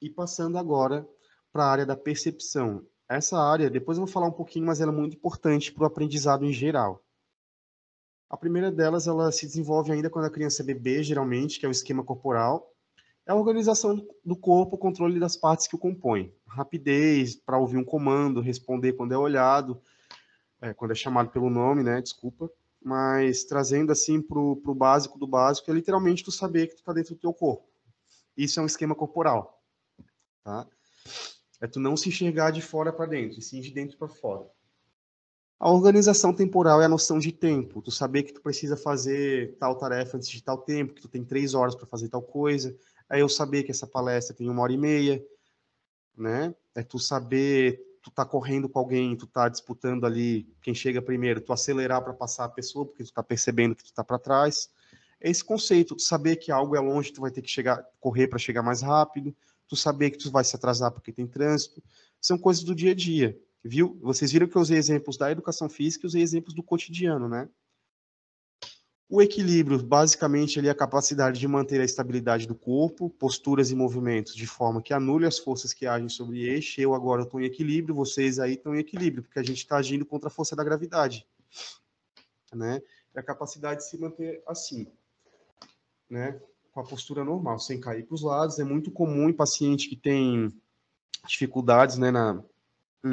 S2: E passando agora para a área da percepção. Essa área, depois eu vou falar um pouquinho, mas ela é muito importante para o aprendizado em geral. A primeira delas, ela se desenvolve ainda quando a criança é bebê, geralmente, que é o esquema corporal. É a organização do corpo, o controle das partes que o compõem. Rapidez para ouvir um comando, responder quando é olhado, quando é chamado pelo nome, né? Desculpa. Mas trazendo assim para o básico do básico, é literalmente tu saber que tu está dentro do teu corpo. Isso é um esquema corporal, tá? É tu não se enxergar de fora para dentro, e sim de dentro para fora. A organização temporal é a noção de tempo. Tu saber que tu precisa fazer tal tarefa antes de tal tempo, que tu tem 3 horas para fazer tal coisa. É eu saber que essa palestra tem 1h30, né? É tu saber, tu tá correndo com alguém, tu tá disputando ali quem chega primeiro, tu acelerar para passar a pessoa, porque tu tá percebendo que tu tá para trás. É esse conceito, tu saber que algo é longe, tu vai ter que correr para chegar mais rápido, tu saber que tu vai se atrasar porque tem trânsito. São coisas do dia a dia, viu? Vocês viram que eu usei exemplos da educação física e usei exemplos do cotidiano, né? O equilíbrio, basicamente, ele é a capacidade de manter a estabilidade do corpo, posturas e movimentos, de forma que anule as forças que agem sobre o eixo. Eu agora estou em equilíbrio, vocês aí estão em equilíbrio, porque a gente está agindo contra a força da gravidade, né? É a capacidade de se manter assim, né? Com a postura normal, sem cair para os lados. É muito comum em paciente que tem dificuldades, né, na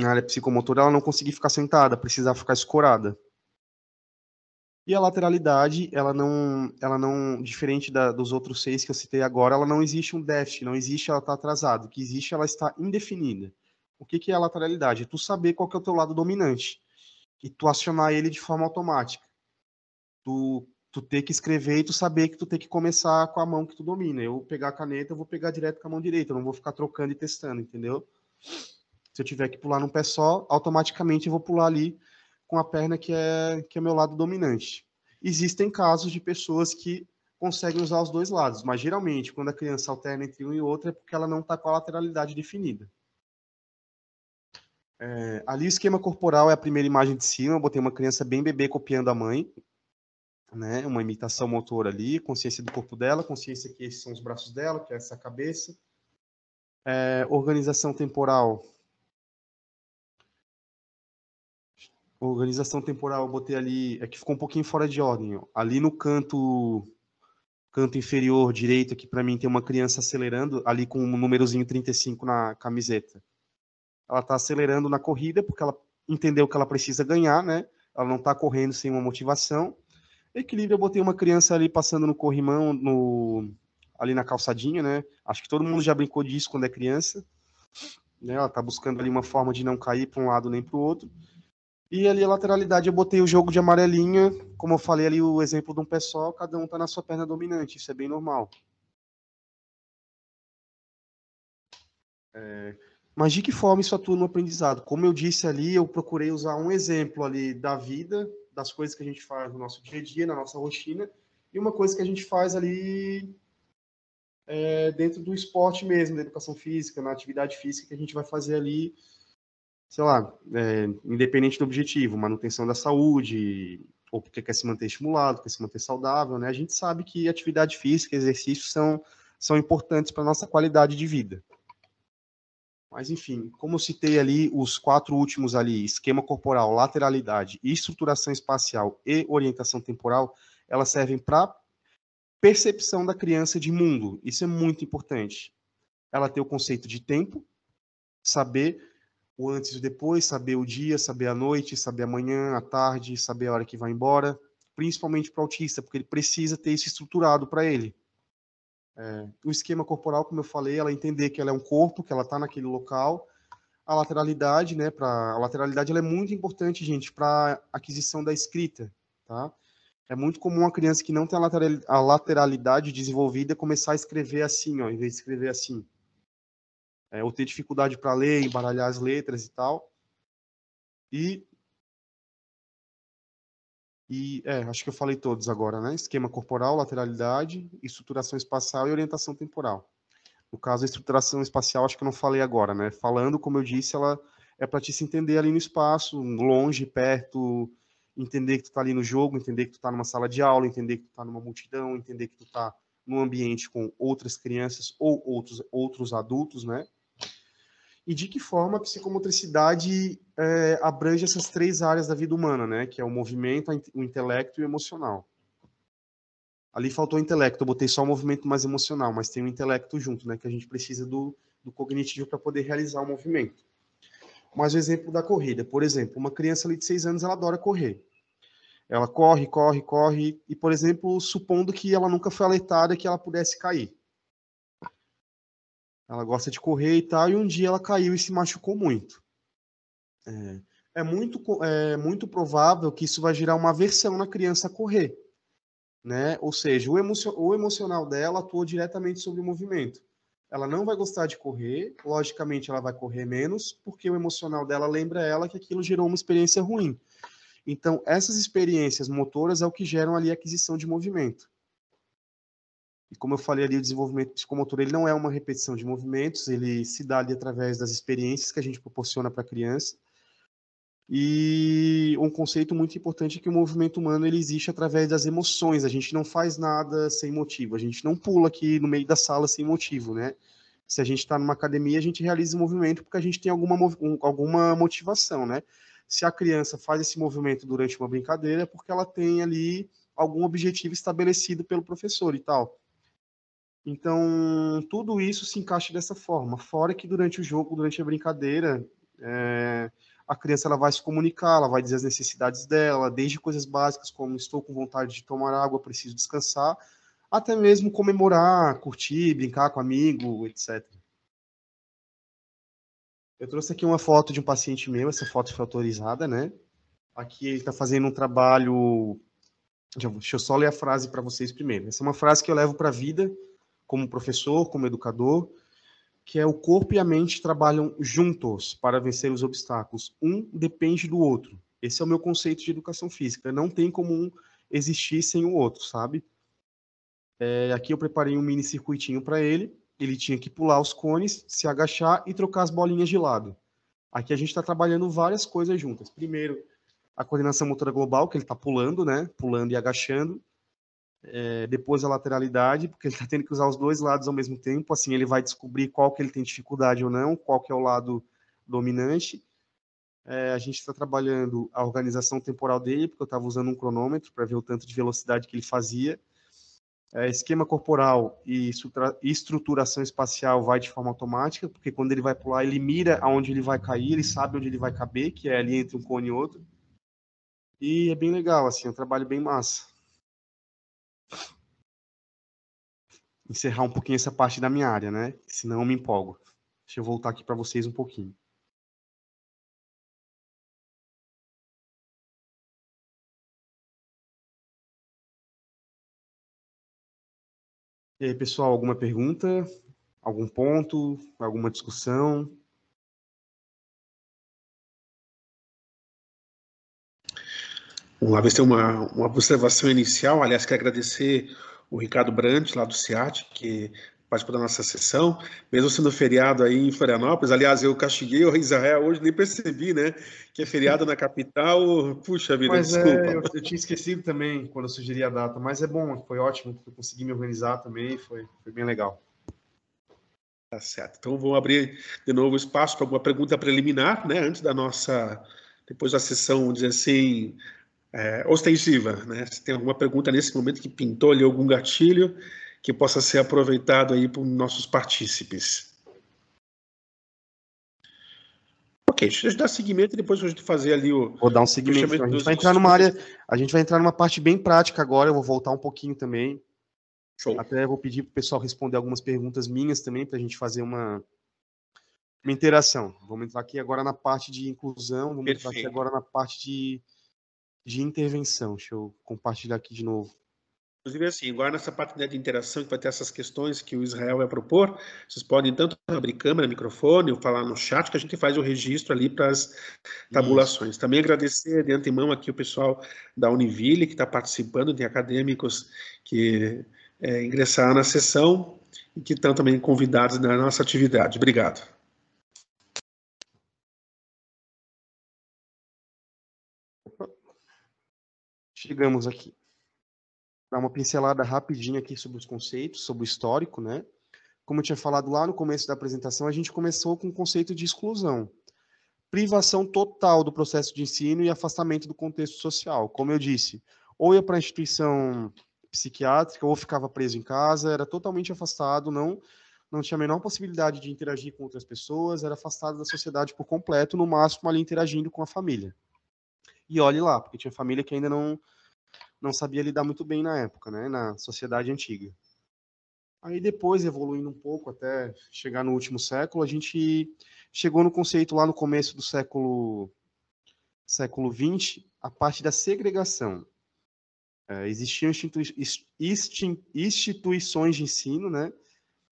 S2: área psicomotora, ela não conseguir ficar sentada, precisar ficar escorada. E a lateralidade, ela não, diferente dos outros 6 que eu citei agora, ela não existe um déficit, não existe ela está atrasada. O que existe, ela está indefinida. O que é a lateralidade? É tu saber qual que é o teu lado dominante e tu acionar ele de forma automática. Tu ter que escrever e tu saber que tu tem que começar com a mão que tu domina. Eu pegar a caneta, eu vou pegar direto com a mão direita, eu não vou ficar trocando e testando, entendeu? Se eu tiver que pular num pé só, automaticamente eu vou pular ali com a perna que é meu lado dominante. Existem casos de pessoas que conseguem usar os dois lados, mas geralmente quando a criança alterna entre um e outro é porque ela não está com a lateralidade definida. Ali o esquema corporal é a primeira imagem de cima, eu botei uma criança bem bebê copiando a mãe, né? Uma imitação motora ali, consciência do corpo dela, consciência que esses são os braços dela, que é essa cabeça. Organização temporal, eu botei ali, é que ficou um pouquinho fora de ordem. Ó. Ali no canto inferior direito, aqui para mim tem uma criança acelerando, ali com o númerozinho 35 na camiseta. Ela está acelerando na corrida porque ela entendeu que ela precisa ganhar, né? Ela não está correndo sem uma motivação. Equilíbrio, eu botei uma criança ali passando no corrimão, ali na calçadinha, né? Acho que todo mundo já brincou disso quando é criança. Né? Ela está buscando ali uma forma de não cair para um lado nem para o outro. E ali a lateralidade eu botei o jogo de amarelinha, como eu falei ali o exemplo de um pé só, cada um tá na sua perna dominante, isso é bem normal. Mas de que forma isso atua no aprendizado? Como eu disse ali, eu procurei usar um exemplo ali da vida, das coisas que a gente faz no nosso dia a dia, na nossa rotina, e uma coisa que a gente faz ali dentro do esporte mesmo, da educação física, na atividade física que a gente vai fazer ali, sei lá, independente do objetivo, manutenção da saúde, ou porque quer se manter estimulado, quer se manter saudável, né? A gente sabe que atividade física, exercícios são importantes para a nossa qualidade de vida. Mas, enfim, como eu citei ali, os 4 últimos ali, esquema corporal, lateralidade, estruturação espacial e orientação temporal, elas servem para percepção da criança de mundo. Isso é muito importante. Ela ter o conceito de tempo, saber o antes e o depois, saber o dia, saber a noite, saber a manhã, a tarde, saber a hora que vai embora, principalmente para o autista, porque ele precisa ter isso estruturado para ele. O esquema corporal, como eu falei, ela entender que ela é um corpo, que ela está naquele local. A lateralidade, né? A lateralidade ela é muito importante, gente, para aquisição da escrita, tá? É muito comum uma criança que não tem a lateralidade desenvolvida começar a escrever assim, ó, em vez de escrever assim. Ou ter dificuldade para ler, embaralhar as letras e tal. Acho que eu falei todos agora, né? Esquema corporal, lateralidade, estruturação espacial e orientação temporal. No caso, a estruturação espacial, acho que eu não falei agora, né? Falando, como eu disse, ela é para te se entender ali no espaço, longe, perto, entender que tu está ali no jogo, entender que tu está numa sala de aula, entender que tu está numa multidão, entender que tu está num ambiente com outras crianças ou outros adultos, né? E de que forma a psicomotricidade abrange essas 3 áreas da vida humana, né? Que é o movimento, o intelecto e o emocional. Ali faltou o intelecto, eu botei só o movimento mais emocional, mas tem o intelecto junto, né? Que a gente precisa do cognitivo para poder realizar o movimento. Mas o exemplo da corrida, por exemplo, uma criança ali de 6 anos, ela adora correr. Ela corre, corre, corre, e, por exemplo, supondo que ela nunca foi alertada que ela pudesse cair. Ela gosta de correr e tal, e um dia ela caiu e se machucou muito. É muito provável que isso vai gerar uma aversão na criança a correr, né? Ou seja, o emocional dela atuou diretamente sobre o movimento. Ela não vai gostar de correr, logicamente ela vai correr menos, porque o emocional dela lembra ela que aquilo gerou uma experiência ruim. Então, essas experiências motoras é o que geram ali a aquisição de movimento. E como eu falei ali, o desenvolvimento psicomotor, ele não é uma repetição de movimentos, ele se dá ali através das experiências que a gente proporciona para a criança. E um conceito muito importante é que o movimento humano ele existe através das emoções. A gente não faz nada sem motivo. A gente não pula aqui no meio da sala sem motivo, né? Se a gente está numa academia, a gente realiza o movimento porque a gente tem alguma motivação, né? Se a criança faz esse movimento durante uma brincadeira, é porque ela tem ali algum objetivo estabelecido pelo professor e tal. Então, tudo isso se encaixa dessa forma. Fora que durante o jogo, durante a brincadeira, a criança ela vai se comunicar, ela vai dizer as necessidades dela, desde coisas básicas como estou com vontade de tomar água, preciso descansar, até mesmo comemorar, curtir, brincar com amigo, etc. Eu trouxe aqui uma foto de um paciente meu, essa foto foi autorizada, né? Aqui ele está fazendo um trabalho. Deixa eu só ler a frase para vocês primeiro. Essa é uma frase que eu levo para a vida, como professor, como educador, que é o corpo e a mente trabalham juntos para vencer os obstáculos. Um depende do outro. Esse é o meu conceito de educação física. Não tem como um existir sem o outro, sabe? Aqui eu preparei um mini circuitinho para ele. Ele tinha que pular os cones, se agachar e trocar as bolinhas de lado. Aqui a gente está trabalhando várias coisas juntas. Primeiro, a coordenação motora global, que ele está pulando, né? Pulando e agachando. Depois a lateralidade, porque ele está tendo que usar os 2 lados ao mesmo tempo, assim ele vai descobrir qual que ele tem dificuldade ou não, qual que é o lado dominante. A gente está trabalhando a organização temporal dele, porque eu estava usando um cronômetro para ver o tanto de velocidade que ele fazia. Esquema corporal e estruturação espacial vai de forma automática, porque quando ele vai pular, ele mira aonde ele vai cair, ele sabe onde ele vai caber, que é ali entre um cone e outro. E é bem legal, assim, é um trabalho bem massa. Encerrar um pouquinho essa parte da minha área, né? Senão eu me empolgo. Deixa eu voltar aqui para vocês um pouquinho. E aí, pessoal, alguma pergunta? Algum ponto? Alguma discussão?
S1: Vamos lá ver se tem uma observação inicial. Aliás, quero agradecer o Ricardo Brandt, lá do CIAT, que participou da nossa sessão, mesmo sendo feriado aí em Florianópolis. Aliás, eu castiguei o Israel hoje, nem percebi, né? Que é feriado na capital. Puxa vida,
S2: Mas
S1: desculpa.
S2: eu tinha esquecido também quando eu sugeri a data, mas é bom, foi ótimo, eu consegui me organizar também, foi bem legal.
S1: Tá certo. Então, vou abrir de novo espaço para alguma pergunta preliminar, né? Antes da nossa, depois da sessão, vamos dizer assim, ostensiva, né? Se tem alguma pergunta nesse momento que pintou ali algum gatilho que possa ser aproveitado aí por nossos partícipes. Ok, deixa eu dar seguimento e depois a gente fazer ali o
S2: Vou dar um seguimento, então. A gente vai entrar numa área, a gente vai entrar numa parte bem prática agora, eu vou voltar um pouquinho também.
S1: Show.
S2: Até vou pedir para o pessoal responder algumas perguntas minhas também, para a gente fazer uma interação. Vamos entrar aqui agora na parte de inclusão, vamos entrar aqui agora na parte de intervenção. Deixa eu compartilhar aqui de novo.
S1: Inclusive, assim, agora nessa parte, né, de interação, que vai ter essas questões que o Israel vai propor, vocês podem tanto abrir câmera, microfone, ou falar no chat, que a gente faz o registro ali para as tabulações. Isso. Também agradecer de antemão aqui o pessoal da Univille, que está participando, tem acadêmicos que ingressaram na sessão e que estão também convidados na nossa atividade. Obrigado.
S2: chegamos aqui. Dar uma pincelada rapidinha aqui sobre os conceitos, sobre o histórico, né? Como eu tinha falado lá no começo da apresentação, a gente começou com o conceito de exclusão. Privação total do processo de ensino e afastamento do contexto social. Como eu disse, ou ia para a instituição psiquiátrica, ou ficava preso em casa, era totalmente afastado, não tinha a menor possibilidade de interagir com outras pessoas, era afastado da sociedade por completo, no máximo ali interagindo com a família. E olhe lá, porque tinha família que ainda não sabia lidar muito bem na época, né, na sociedade antiga. Aí depois, evoluindo um pouco até chegar no último século, a gente chegou no conceito lá no começo do século XX, a parte da segregação. Existiam instituições de ensino, né,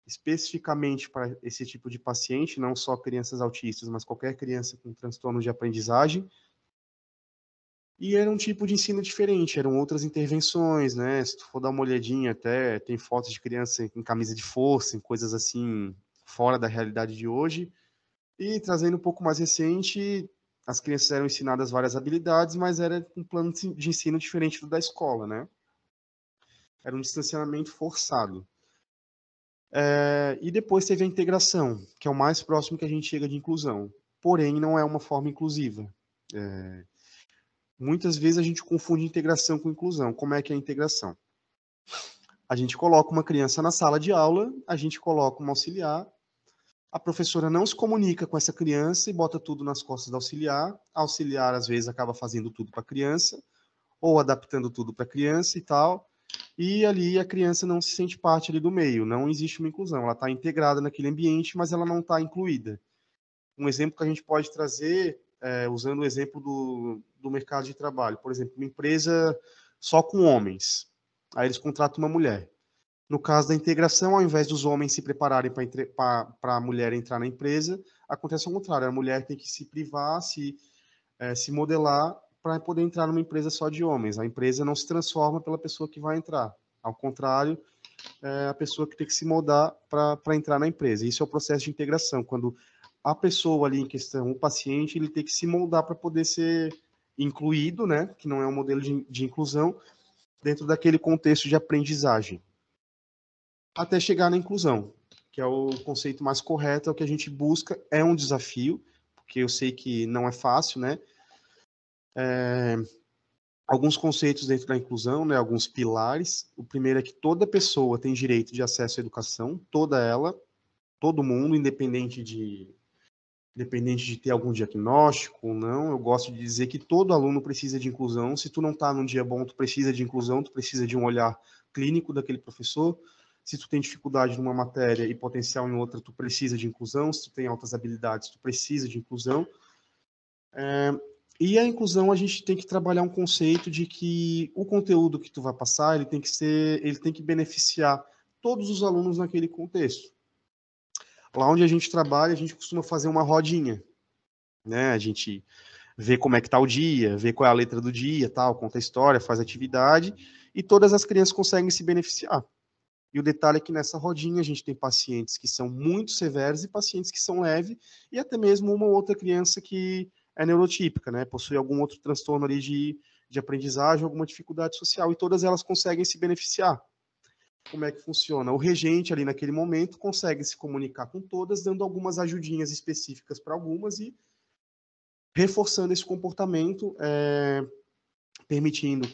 S2: especificamente para esse tipo de paciente, não só crianças autistas, mas qualquer criança com transtorno de aprendizagem. E era um tipo de ensino diferente, eram outras intervenções, né? Se tu for dar uma olhadinha até, tem fotos de criança em camisa de força, em coisas assim, fora da realidade de hoje. E trazendo um pouco mais recente, as crianças eram ensinadas várias habilidades, mas era um plano de ensino diferente do da escola, né? Era um distanciamento forçado. E depois teve a integração, que é o mais próximo que a gente chega de inclusão. Porém, não é uma forma inclusiva. Muitas vezes a gente confunde integração com inclusão. Como é que é a integração? A gente coloca uma criança na sala de aula, a gente coloca uma auxiliar, a professora não se comunica com essa criança e bota tudo nas costas da auxiliar. A auxiliar, às vezes, acaba fazendo tudo para a criança, ou adaptando tudo para a criança e tal. E ali a criança não se sente parte ali do meio, não existe uma inclusão. Ela está integrada naquele ambiente, mas ela não está incluída. Um exemplo que a gente pode trazer, usando o exemplo do mercado de trabalho. Por exemplo, uma empresa só com homens. Aí eles contratam uma mulher. No caso da integração, ao invés dos homens se prepararem para a mulher entrar na empresa, acontece ao contrário. A mulher tem que se privar, se modelar para poder entrar numa empresa só de homens. A empresa não se transforma pela pessoa que vai entrar. Ao contrário, é a pessoa que tem que se moldar para entrar na empresa. Isso é o processo de integração, quando a pessoa ali em questão, o paciente, ele tem que se moldar para poder ser incluído, né, que não é um modelo de inclusão, dentro daquele contexto de aprendizagem, até chegar na inclusão, que é o conceito mais correto, é o que a gente busca, é um desafio, porque eu sei que não é fácil, né, alguns conceitos dentro da inclusão, né, alguns pilares. O primeiro é que toda pessoa tem direito de acesso à educação, toda ela, todo mundo, independente de ter algum diagnóstico ou não. Eu gosto de dizer que todo aluno precisa de inclusão. Se tu não está num dia bom, tu precisa de inclusão, tu precisa de um olhar clínico daquele professor. Se tu tem dificuldade numa matéria e potencial em outra, tu precisa de inclusão. Se tu tem altas habilidades, tu precisa de inclusão. E a inclusão, a gente tem que trabalhar um conceito de que o conteúdo que tu vai passar, ele tem que beneficiar todos os alunos naquele contexto. Lá onde a gente trabalha, a gente costuma fazer uma rodinha, né? A gente vê como é que tá o dia, vê qual é a letra do dia, tal, conta a história, faz atividade, e todas as crianças conseguem se beneficiar. E o detalhe é que nessa rodinha a gente tem pacientes que são muito severos e pacientes que são leves, e até mesmo uma ou outra criança que é neurotípica, né? Possui algum outro transtorno ali de aprendizagem, alguma dificuldade social, e todas elas conseguem se beneficiar. Como é que funciona? O regente ali naquele momento consegue se comunicar com todas, dando algumas ajudinhas específicas para algumas e reforçando esse comportamento, permitindo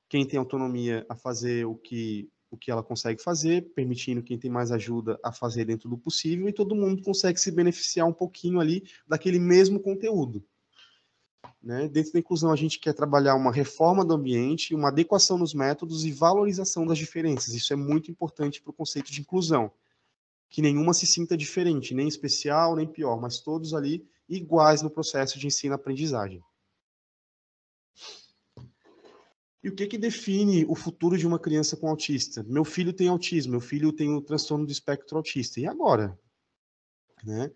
S2: quem tem autonomia a fazer o que ela consegue fazer, permitindo quem tem mais ajuda a fazer dentro do possível, e todo mundo consegue se beneficiar um pouquinho ali daquele mesmo conteúdo. Né? Dentro da inclusão, a gente quer trabalhar uma reforma do ambiente, uma adequação nos métodos e valorização das diferenças. Isso é muito importante para o conceito de inclusão. Que nenhuma se sinta diferente, nem especial, nem pior, mas todos ali iguais no processo de ensino-aprendizagem. E o que define o futuro de uma criança com autista? Meu filho tem autismo, meu filho tem o transtorno do espectro autista. E agora? Né?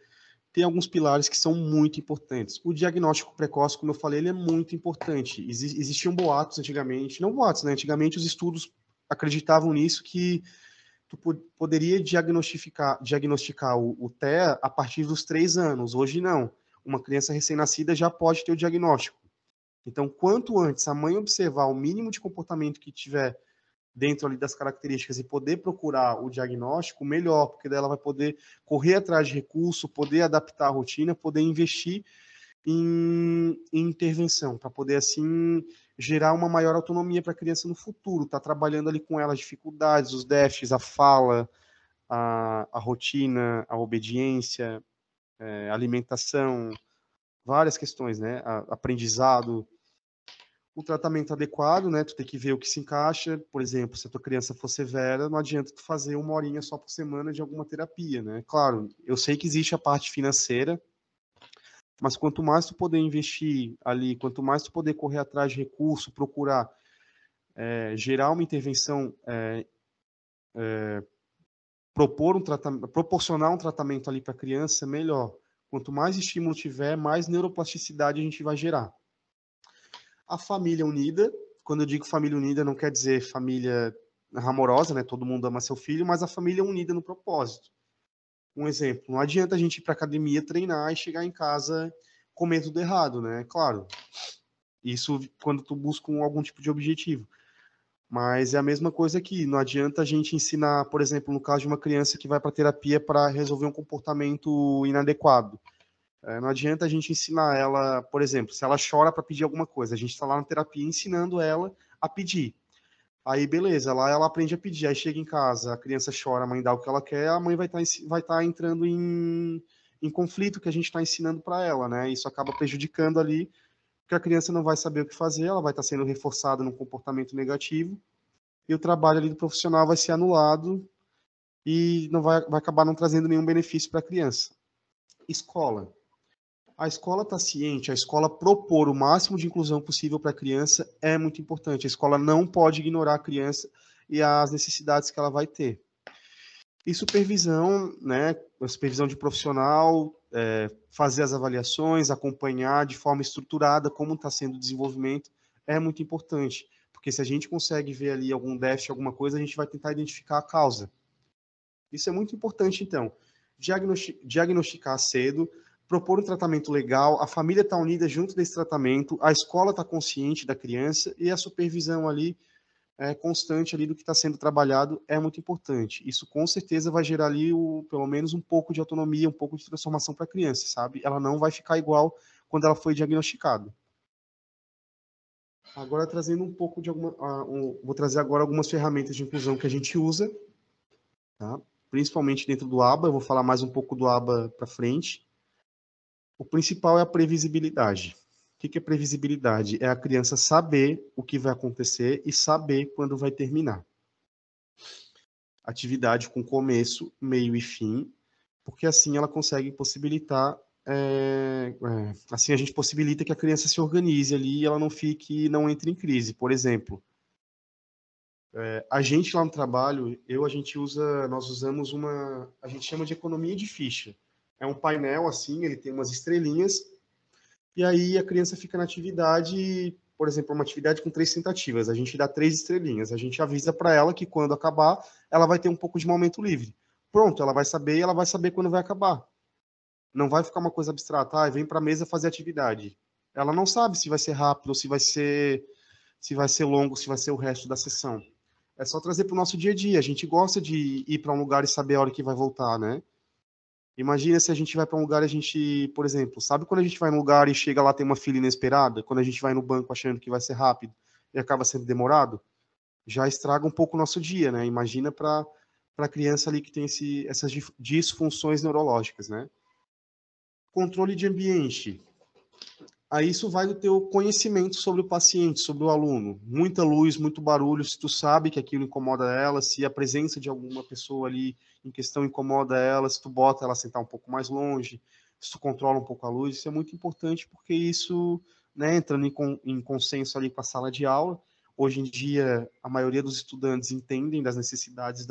S2: Tem alguns pilares que são muito importantes. O diagnóstico precoce, como eu falei, ele é muito importante. Existiam boatos antigamente, não boatos, né? Antigamente os estudos acreditavam nisso, que tu poderia diagnosticar o TEA a partir dos 3 anos. Hoje não. Uma criança recém-nascida já pode ter o diagnóstico. Então, quanto antes a mãe observar o mínimo de comportamento que tiver dentro ali das características e poder procurar o diagnóstico, melhor, porque daí ela vai poder correr atrás de recurso, poder adaptar a rotina, poder investir em intervenção, para poder, assim, gerar uma maior autonomia para a criança no futuro, tá trabalhando ali com ela as dificuldades, os déficits, a fala, a rotina, a obediência, alimentação, várias questões, né? Aprendizado, o tratamento adequado, né? Tu tem que ver o que se encaixa. Por exemplo, se a tua criança for severa, não adianta tu fazer 1 horinha só por semana de alguma terapia, né? Claro, eu sei que existe a parte financeira, mas quanto mais tu poder investir ali, quanto mais tu poder correr atrás de recurso, procurar gerar uma intervenção, proporcionar um tratamento ali para a criança, melhor. Quanto mais estímulo tiver, mais neuroplasticidade a gente vai gerar. A família unida, quando eu digo família unida, não quer dizer família amorosa, né? Todo mundo ama seu filho, mas a família unida no propósito. Um exemplo, não adianta a gente ir para academia treinar e chegar em casa comer tudo errado, né? Claro, isso quando tu busca algum tipo de objetivo. Mas é a mesma coisa aqui, não adianta a gente ensinar, por exemplo, no caso de uma criança que vai para terapia para resolver um comportamento inadequado. Não adianta a gente ensinar ela, por exemplo, se ela chora para pedir alguma coisa, a gente está lá na terapia ensinando ela a pedir. Aí, beleza, lá ela aprende a pedir. Aí chega em casa, a criança chora, a mãe dá o que ela quer, a mãe vai tá entrando em conflito que a gente está ensinando para ela, né? Isso acaba prejudicando ali, porque a criança não vai saber o que fazer, ela vai estar sendo reforçada num comportamento negativo, e o trabalho ali do profissional vai ser anulado e não vai acabar não trazendo nenhum benefício para a criança. Escola. A escola está ciente, a escola propor o máximo de inclusão possível para a criança é muito importante. A escola não pode ignorar a criança e as necessidades que ela vai ter. E supervisão, né, a supervisão de profissional, fazer as avaliações, acompanhar de forma estruturada como está sendo o desenvolvimento, é muito importante. Porque se a gente consegue ver ali algum déficit, alguma coisa, a gente vai tentar identificar a causa. Isso é muito importante, então. Diagnosticar cedo, propor um tratamento legal, a família está unida junto desse tratamento, a escola está consciente da criança e a supervisão ali constante ali do que está sendo trabalhado é muito importante. Isso com certeza vai gerar ali pelo menos um pouco de autonomia, um pouco de transformação para a criança, sabe? Ela não vai ficar igual quando ela foi diagnosticada. Agora trazendo um pouco de vou trazer agora algumas ferramentas de inclusão que a gente usa, tá? Principalmente dentro do ABA, eu vou falar mais um pouco do ABA para frente. O principal é a previsibilidade. O que é previsibilidade? É a criança saber o que vai acontecer e saber quando vai terminar. Atividade com começo, meio e fim, porque assim ela consegue possibilitar, assim a gente possibilita que a criança se organize ali e ela não entre em crise. Por exemplo, a gente lá no trabalho, nós usamos a gente chama de economia de ficha. É um painel assim, ele tem umas estrelinhas, e aí a criança fica na atividade, por exemplo, uma atividade com 3 tentativas, a gente dá 3 estrelinhas, a gente avisa para ela que quando acabar, ela vai ter um pouco de momento livre. Pronto, ela vai saber e ela vai saber quando vai acabar. Não vai ficar uma coisa abstrata, vem para a mesa fazer atividade. Ela não sabe se vai ser rápido, se vai ser longo, se vai ser o resto da sessão. É só trazer para o nosso dia a dia. A gente gosta de ir para um lugar e saber a hora que vai voltar, né? Imagina se a gente vai para um lugar e a gente, por exemplo, sabe quando a gente vai num lugar e chega lá tem uma fila inesperada? Quando a gente vai no banco achando que vai ser rápido e acaba sendo demorado? Já estraga um pouco o nosso dia, né? Imagina para a criança ali que tem essas disfunções neurológicas, né? Controle de ambiente. Aí isso vai do teu conhecimento sobre o paciente, sobre o aluno. Muita luz, muito barulho, se tu sabe que aquilo incomoda ela, se a presença de alguma pessoa ali em questão incomoda ela, se tu bota ela sentar um pouco mais longe, se tu controla um pouco a luz, isso é muito importante porque isso, né, entrando em consenso ali com a sala de aula, hoje em dia a maioria dos estudantes entendem das necessidades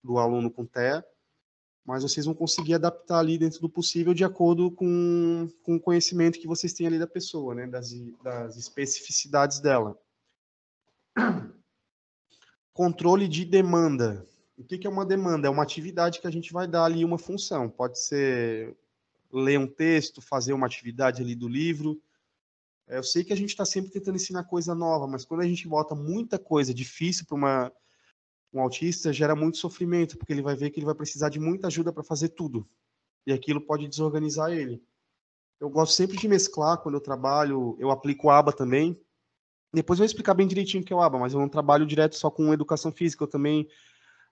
S2: do aluno com TEA, mas vocês vão conseguir adaptar ali dentro do possível de acordo com o conhecimento que vocês têm ali da pessoa, né, das especificidades dela. Controle de demanda. O que é uma demanda? É uma atividade que a gente vai dar ali uma função. Pode ser ler um texto, fazer uma atividade ali do livro, Eu sei que a gente está sempre tentando ensinar coisa nova, mas quando a gente bota muita coisa difícil para um autista, gera muito sofrimento, porque ele vai ver que ele vai precisar de muita ajuda para fazer tudo. E aquilo pode desorganizar ele. Eu gosto sempre de mesclar, quando eu trabalho, eu aplico aba também. Depois eu vou explicar bem direitinho o que é o aba, mas eu não trabalho direto só com educação física, eu também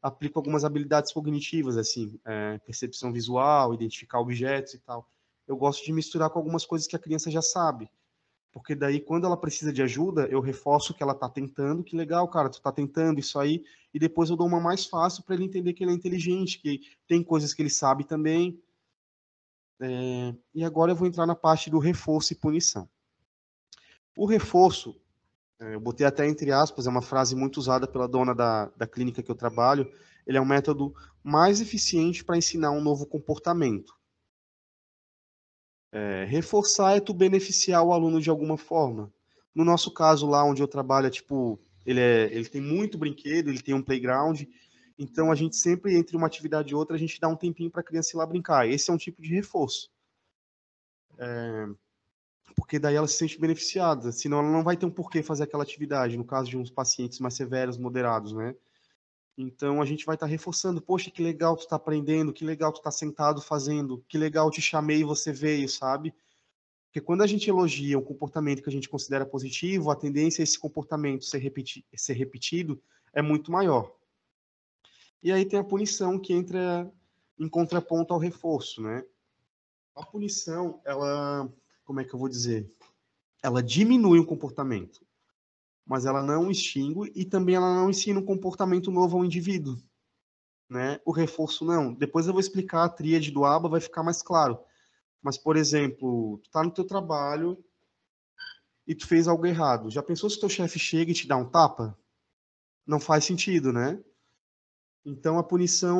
S2: aplico algumas habilidades cognitivas, assim, percepção visual, identificar objetos e tal. Eu gosto de misturar com algumas coisas que a criança já sabe, porque daí, quando ela precisa de ajuda, eu reforço que ela está tentando, que legal, cara, tu está tentando isso aí, e depois eu dou uma mais fácil para ele entender que ele é inteligente, que tem coisas que ele sabe também. E agora eu vou entrar na parte do reforço e punição. O reforço, eu botei até entre aspas, é uma frase muito usada pela dona da clínica que eu trabalho, ele é um método mais eficiente para ensinar um novo comportamento. Reforçar é tu beneficiar o aluno de alguma forma. No nosso caso lá onde eu trabalho, ele tem muito brinquedo, ele tem um playground, então a gente sempre, entre uma atividade e outra, a gente dá um tempinho para a criança ir lá brincar. Esse é um tipo de reforço. Porque daí ela se sente beneficiada, senão ela não vai ter um porquê fazer aquela atividade, no caso de uns pacientes mais severos, moderados, né? Então a gente vai estar reforçando, poxa, que legal tu tá aprendendo, que legal tu tá sentado fazendo, que legal eu te chamei e você veio, sabe? Porque quando a gente elogia um comportamento que a gente considera positivo, a tendência a esse comportamento ser repetido é muito maior. E aí tem a punição que entra em contraponto ao reforço, né? A punição, como é que eu vou dizer? Ela diminui o comportamento, mas ela não extingue e também ela não ensina um comportamento novo ao indivíduo, né? O reforço não. Depois eu vou explicar a tríade do ABA, vai ficar mais claro. Mas, por exemplo, tu tá no teu trabalho e tu fez algo errado. Já pensou se teu chefe chega e te dá um tapa? Não faz sentido, né? Então a punição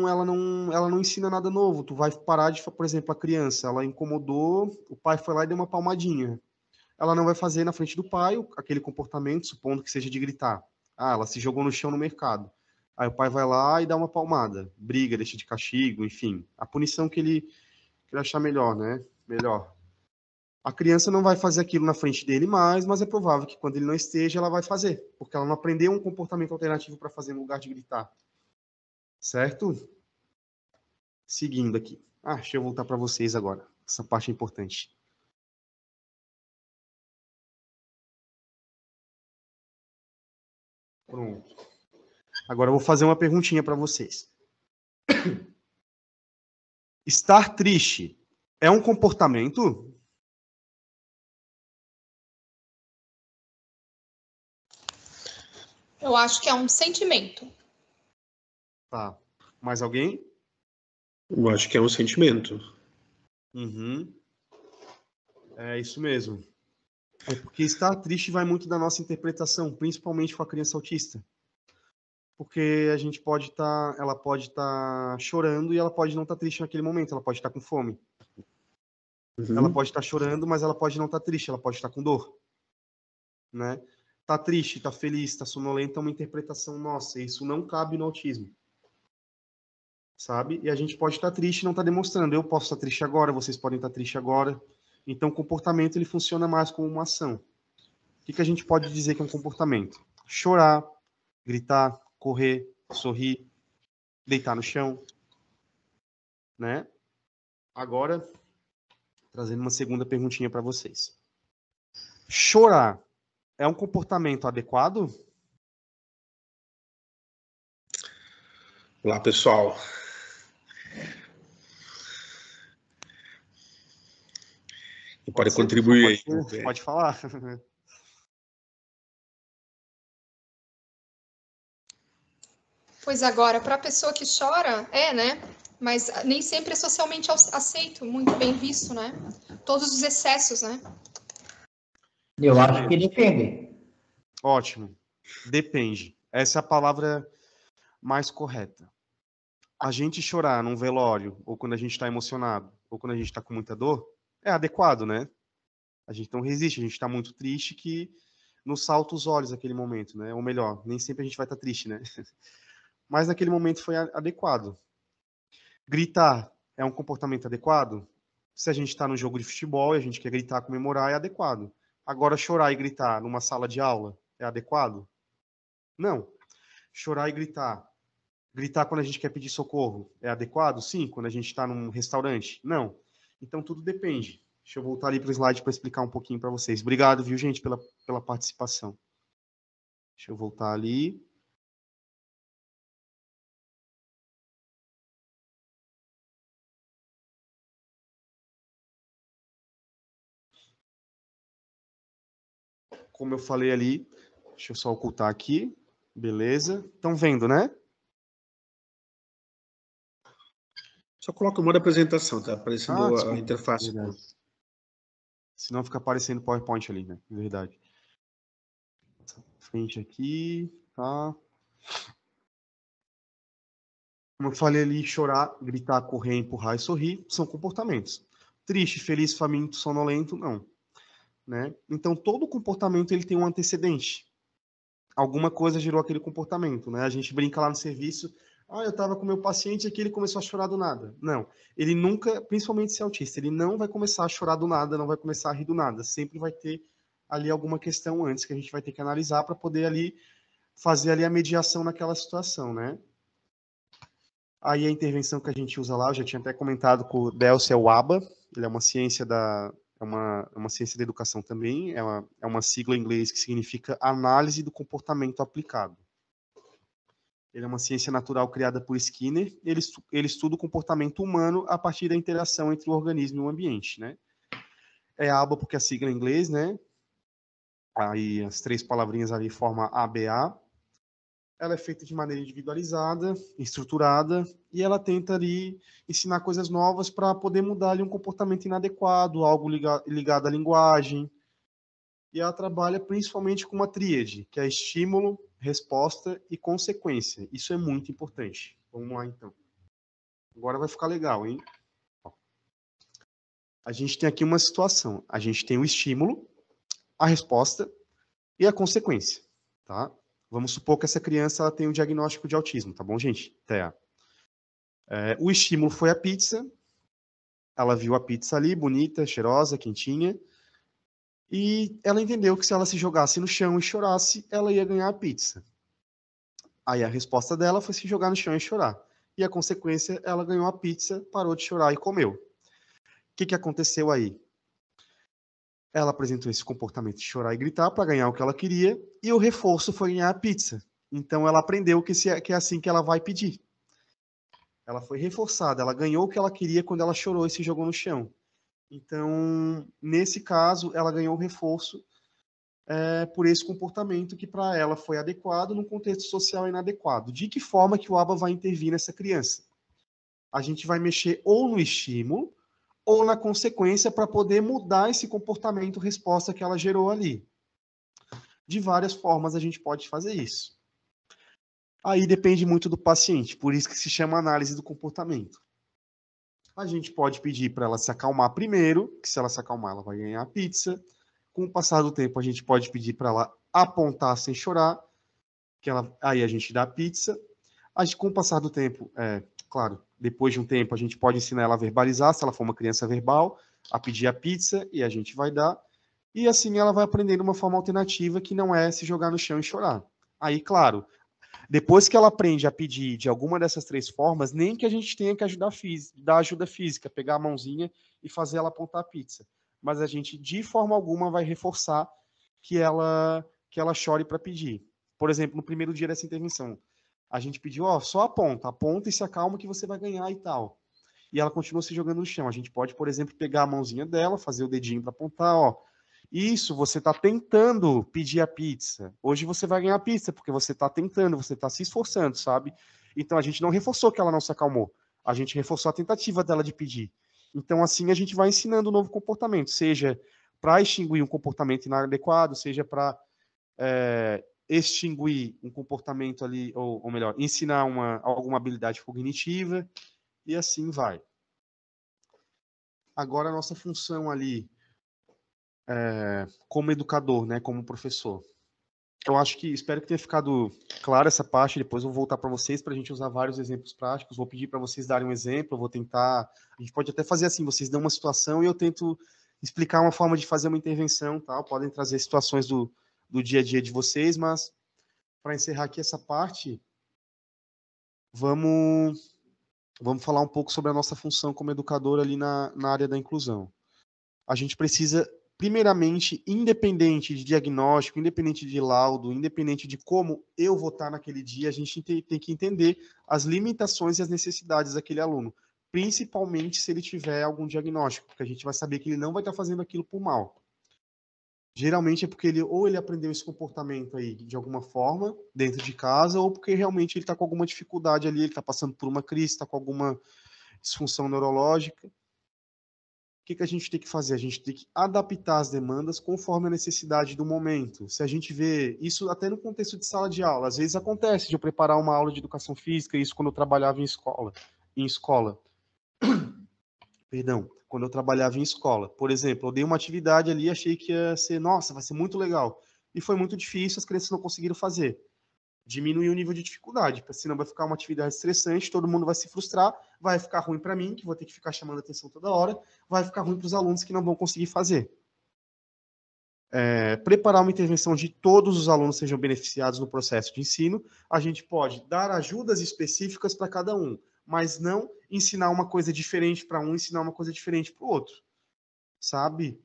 S2: ela não ensina nada novo. Tu vai parar de, por exemplo, a criança, ela incomodou, o pai foi lá e deu uma palmadinha. Ela não vai fazer na frente do pai aquele comportamento, supondo que seja de gritar. Ah, ela se jogou no chão no mercado. Aí o pai vai lá e dá uma palmada, briga, deixa de castigo, enfim. A punição que ele achar melhor, né? Melhor. A criança não vai fazer aquilo na frente dele mais, mas é provável que quando ele não esteja, ela vai fazer, porque ela não aprendeu um comportamento alternativo para fazer no lugar de gritar. Certo? Seguindo aqui. Deixa eu voltar para vocês agora. Essa parte é importante. Pronto. Agora eu vou fazer uma perguntinha para vocês. Estar triste é um comportamento?
S3: Eu acho que é um sentimento.
S2: Tá. Mais alguém?
S1: Eu acho que é um sentimento.
S2: Uhum. É isso mesmo. É porque estar triste vai muito da nossa interpretação, principalmente com a criança autista. Porque a gente ela pode estar chorando e ela pode não estar triste naquele momento, ela pode estar com fome. Ela pode estar chorando, mas ela pode não estar triste, ela pode estar com dor, né? Tá triste, tá feliz, tá sonolenta é uma interpretação nossa, isso não cabe no autismo. Sabe? E a gente pode estar triste e não estar demonstrando. Eu posso estar triste agora, vocês podem estar triste agora. Então o comportamento ele funciona mais como uma ação. O que a gente pode dizer que é um comportamento? Chorar, gritar, correr, sorrir, deitar no chão, né? Agora, trazendo uma segunda perguntinha para vocês. Chorar é um comportamento adequado?
S1: Olá, pessoal. E pode contribuir aí.
S2: Pode falar.
S3: Pois agora, para a pessoa que chora, né? Mas nem sempre é socialmente aceito, muito bem visto, né? Todos os excessos, né?
S4: Eu acho que depende.
S2: Ótimo. Depende. Essa é a palavra mais correta. A gente chorar num velório, ou quando a gente está emocionado, ou quando a gente está com muita dor, é adequado, né? A gente não resiste, a gente está muito triste que nos salta os olhos naquele momento, né? Ou melhor, nem sempre a gente vai estar triste, né? Mas naquele momento foi adequado. Gritar é um comportamento adequado? Se a gente está no jogo de futebol e a gente quer gritar, comemorar, é adequado. Agora, chorar e gritar numa sala de aula é adequado? Não. Chorar e gritar. Gritar quando a gente quer pedir socorro é adequado? Sim. Quando a gente está num restaurante? Não. Então, tudo depende. Deixa eu voltar ali para o slide para explicar um pouquinho para vocês. Obrigado, viu, gente, pela participação. Deixa eu voltar ali. Como eu falei ali, deixa eu só ocultar aqui. Beleza. Estão vendo, né?
S1: Só coloca o modo apresentação, tá aparecendo a
S2: Desculpa.
S1: interface.
S2: Verdade. Senão fica aparecendo PowerPoint ali, né? Verdade. Frente aqui, tá? Como eu falei ali, chorar, gritar, correr, empurrar e sorrir são comportamentos. Triste, feliz, faminto, sonolento, não. Né? Então, todo comportamento ele tem um antecedente. Alguma coisa gerou aquele comportamento. Né? A gente brinca lá no serviço, eu estava com meu paciente aqui, ele começou a chorar do nada. Não, ele nunca, principalmente se é autista, ele não vai começar a chorar do nada, não vai começar a rir do nada. Sempre vai ter ali alguma questão antes que a gente vai ter que analisar para poder ali fazer ali a mediação naquela situação, né? Aí a intervenção que a gente usa lá, eu já tinha até comentado com o Delcio, é o ABA, ele é uma ciência uma ciência da educação também, é uma sigla em inglês que significa Análise do Comportamento Aplicado. Ele é uma ciência natural criada por Skinner, ele estuda o comportamento humano a partir da interação entre o organismo e o ambiente, né? É ABA porque a sigla é em inglês, né? Aí as 3 palavrinhas ali formam ABA. Ela é feita de maneira individualizada, estruturada, e ela tenta ali ensinar coisas novas para poder mudar ali um comportamento inadequado, algo ligado à linguagem. E ela trabalha principalmente com uma tríade, que é estímulo, resposta e consequência. Isso é muito importante. Vamos lá, então. Agora vai ficar legal, hein? A gente tem aqui uma situação. A gente tem o estímulo, a resposta e a consequência, tá? Vamos supor que essa criança ela tem um diagnóstico de autismo, tá bom, gente? TEA. O estímulo foi a pizza. Ela viu a pizza ali, bonita, cheirosa, quentinha. E ela entendeu que se ela se jogasse no chão e chorasse, ela ia ganhar a pizza. Aí a resposta dela foi se jogar no chão e chorar. E a consequência, ela ganhou a pizza, parou de chorar e comeu. O que aconteceu aí? Ela apresentou esse comportamento de chorar e gritar para ganhar o que ela queria, e o reforço foi ganhar a pizza. Então ela aprendeu que é assim que ela vai pedir. Ela foi reforçada, ela ganhou o que ela queria quando ela chorou e se jogou no chão. Então, nesse caso, ela ganhou o reforço por esse comportamento que para ela foi adequado num contexto social inadequado. De que forma que o ABA vai intervir nessa criança? A gente vai mexer ou no estímulo ou na consequência para poder mudar esse comportamento, resposta que ela gerou ali. De várias formas a gente pode fazer isso. Aí depende muito do paciente, por isso que se chama análise do comportamento. A gente pode pedir para ela se acalmar primeiro, que se ela se acalmar, ela vai ganhar a pizza. Com o passar do tempo, a gente pode pedir para ela apontar sem chorar, aí a gente dá a pizza. Com o passar do tempo, claro, depois de um tempo, a gente pode ensinar ela a verbalizar, se ela for uma criança verbal, a pedir a pizza e a gente vai dar. E assim ela vai aprendendo uma forma alternativa que não é se jogar no chão e chorar. Aí, claro, depois que ela aprende a pedir de alguma dessas 3 formas, nem que a gente tenha que dar ajuda física, pegar a mãozinha e fazer ela apontar a pizza. Mas a gente, de forma alguma, vai reforçar que ela chore para pedir. Por exemplo, no primeiro dia dessa intervenção, a gente pediu, só aponta e se acalma que você vai ganhar e tal. E ela continua se jogando no chão. A gente pode, por exemplo, pegar a mãozinha dela, fazer o dedinho para apontar, isso, você está tentando pedir a pizza. Hoje você vai ganhar a pizza, porque você está tentando, você está se esforçando, sabe? Então a gente não reforçou que ela não se acalmou. A gente reforçou a tentativa dela de pedir. Então assim a gente vai ensinando um novo comportamento, seja para extinguir um comportamento inadequado, seja para extinguir um comportamento ali, ou melhor, ensinar alguma habilidade cognitiva, e assim vai. Agora a nossa função ali como educador, né, como professor. eu acho que, espero que tenha ficado clara essa parte, depois eu vou voltar para vocês, para a gente usar vários exemplos práticos, vou pedir para vocês darem um exemplo, eu vou tentar, a gente pode até fazer assim, vocês dão uma situação e eu tento explicar uma forma de fazer uma intervenção, tal, podem trazer situações do dia a dia de vocês, mas para encerrar aqui essa parte, vamos falar um pouco sobre a nossa função como educador ali na área da inclusão. A gente precisa, primeiramente, independente de diagnóstico, independente de laudo, independente de como eu vou estar naquele dia, a gente tem que entender as limitações e as necessidades daquele aluno, principalmente se ele tiver algum diagnóstico, porque a gente vai saber que ele não vai estar fazendo aquilo por mal. Geralmente é porque ele aprendeu esse comportamento aí de alguma forma, dentro de casa, ou porque realmente ele está com alguma dificuldade ali, ele está passando por uma crise, está com alguma disfunção neurológica. O que a gente tem que fazer? A gente tem que adaptar as demandas conforme a necessidade do momento. Se a gente vê isso até no contexto de sala de aula, às vezes acontece de eu preparar uma aula de educação física, isso quando eu trabalhava em escola. Perdão, quando eu trabalhava em escola. Por exemplo, eu dei uma atividade ali, achei que ia ser, nossa, vai ser muito legal. E foi muito difícil, as crianças não conseguiram fazer. Diminuir o nível de dificuldade, porque senão vai ficar uma atividade estressante, todo mundo vai se frustrar, vai ficar ruim para mim, que vou ter que ficar chamando atenção toda hora, vai ficar ruim para os alunos que não vão conseguir fazer. Preparar uma intervenção de todos os alunos sejam beneficiados no processo de ensino, a gente pode dar ajudas específicas para cada um, mas não ensinar uma coisa diferente para um, ensinar uma coisa diferente para o outro, sabe?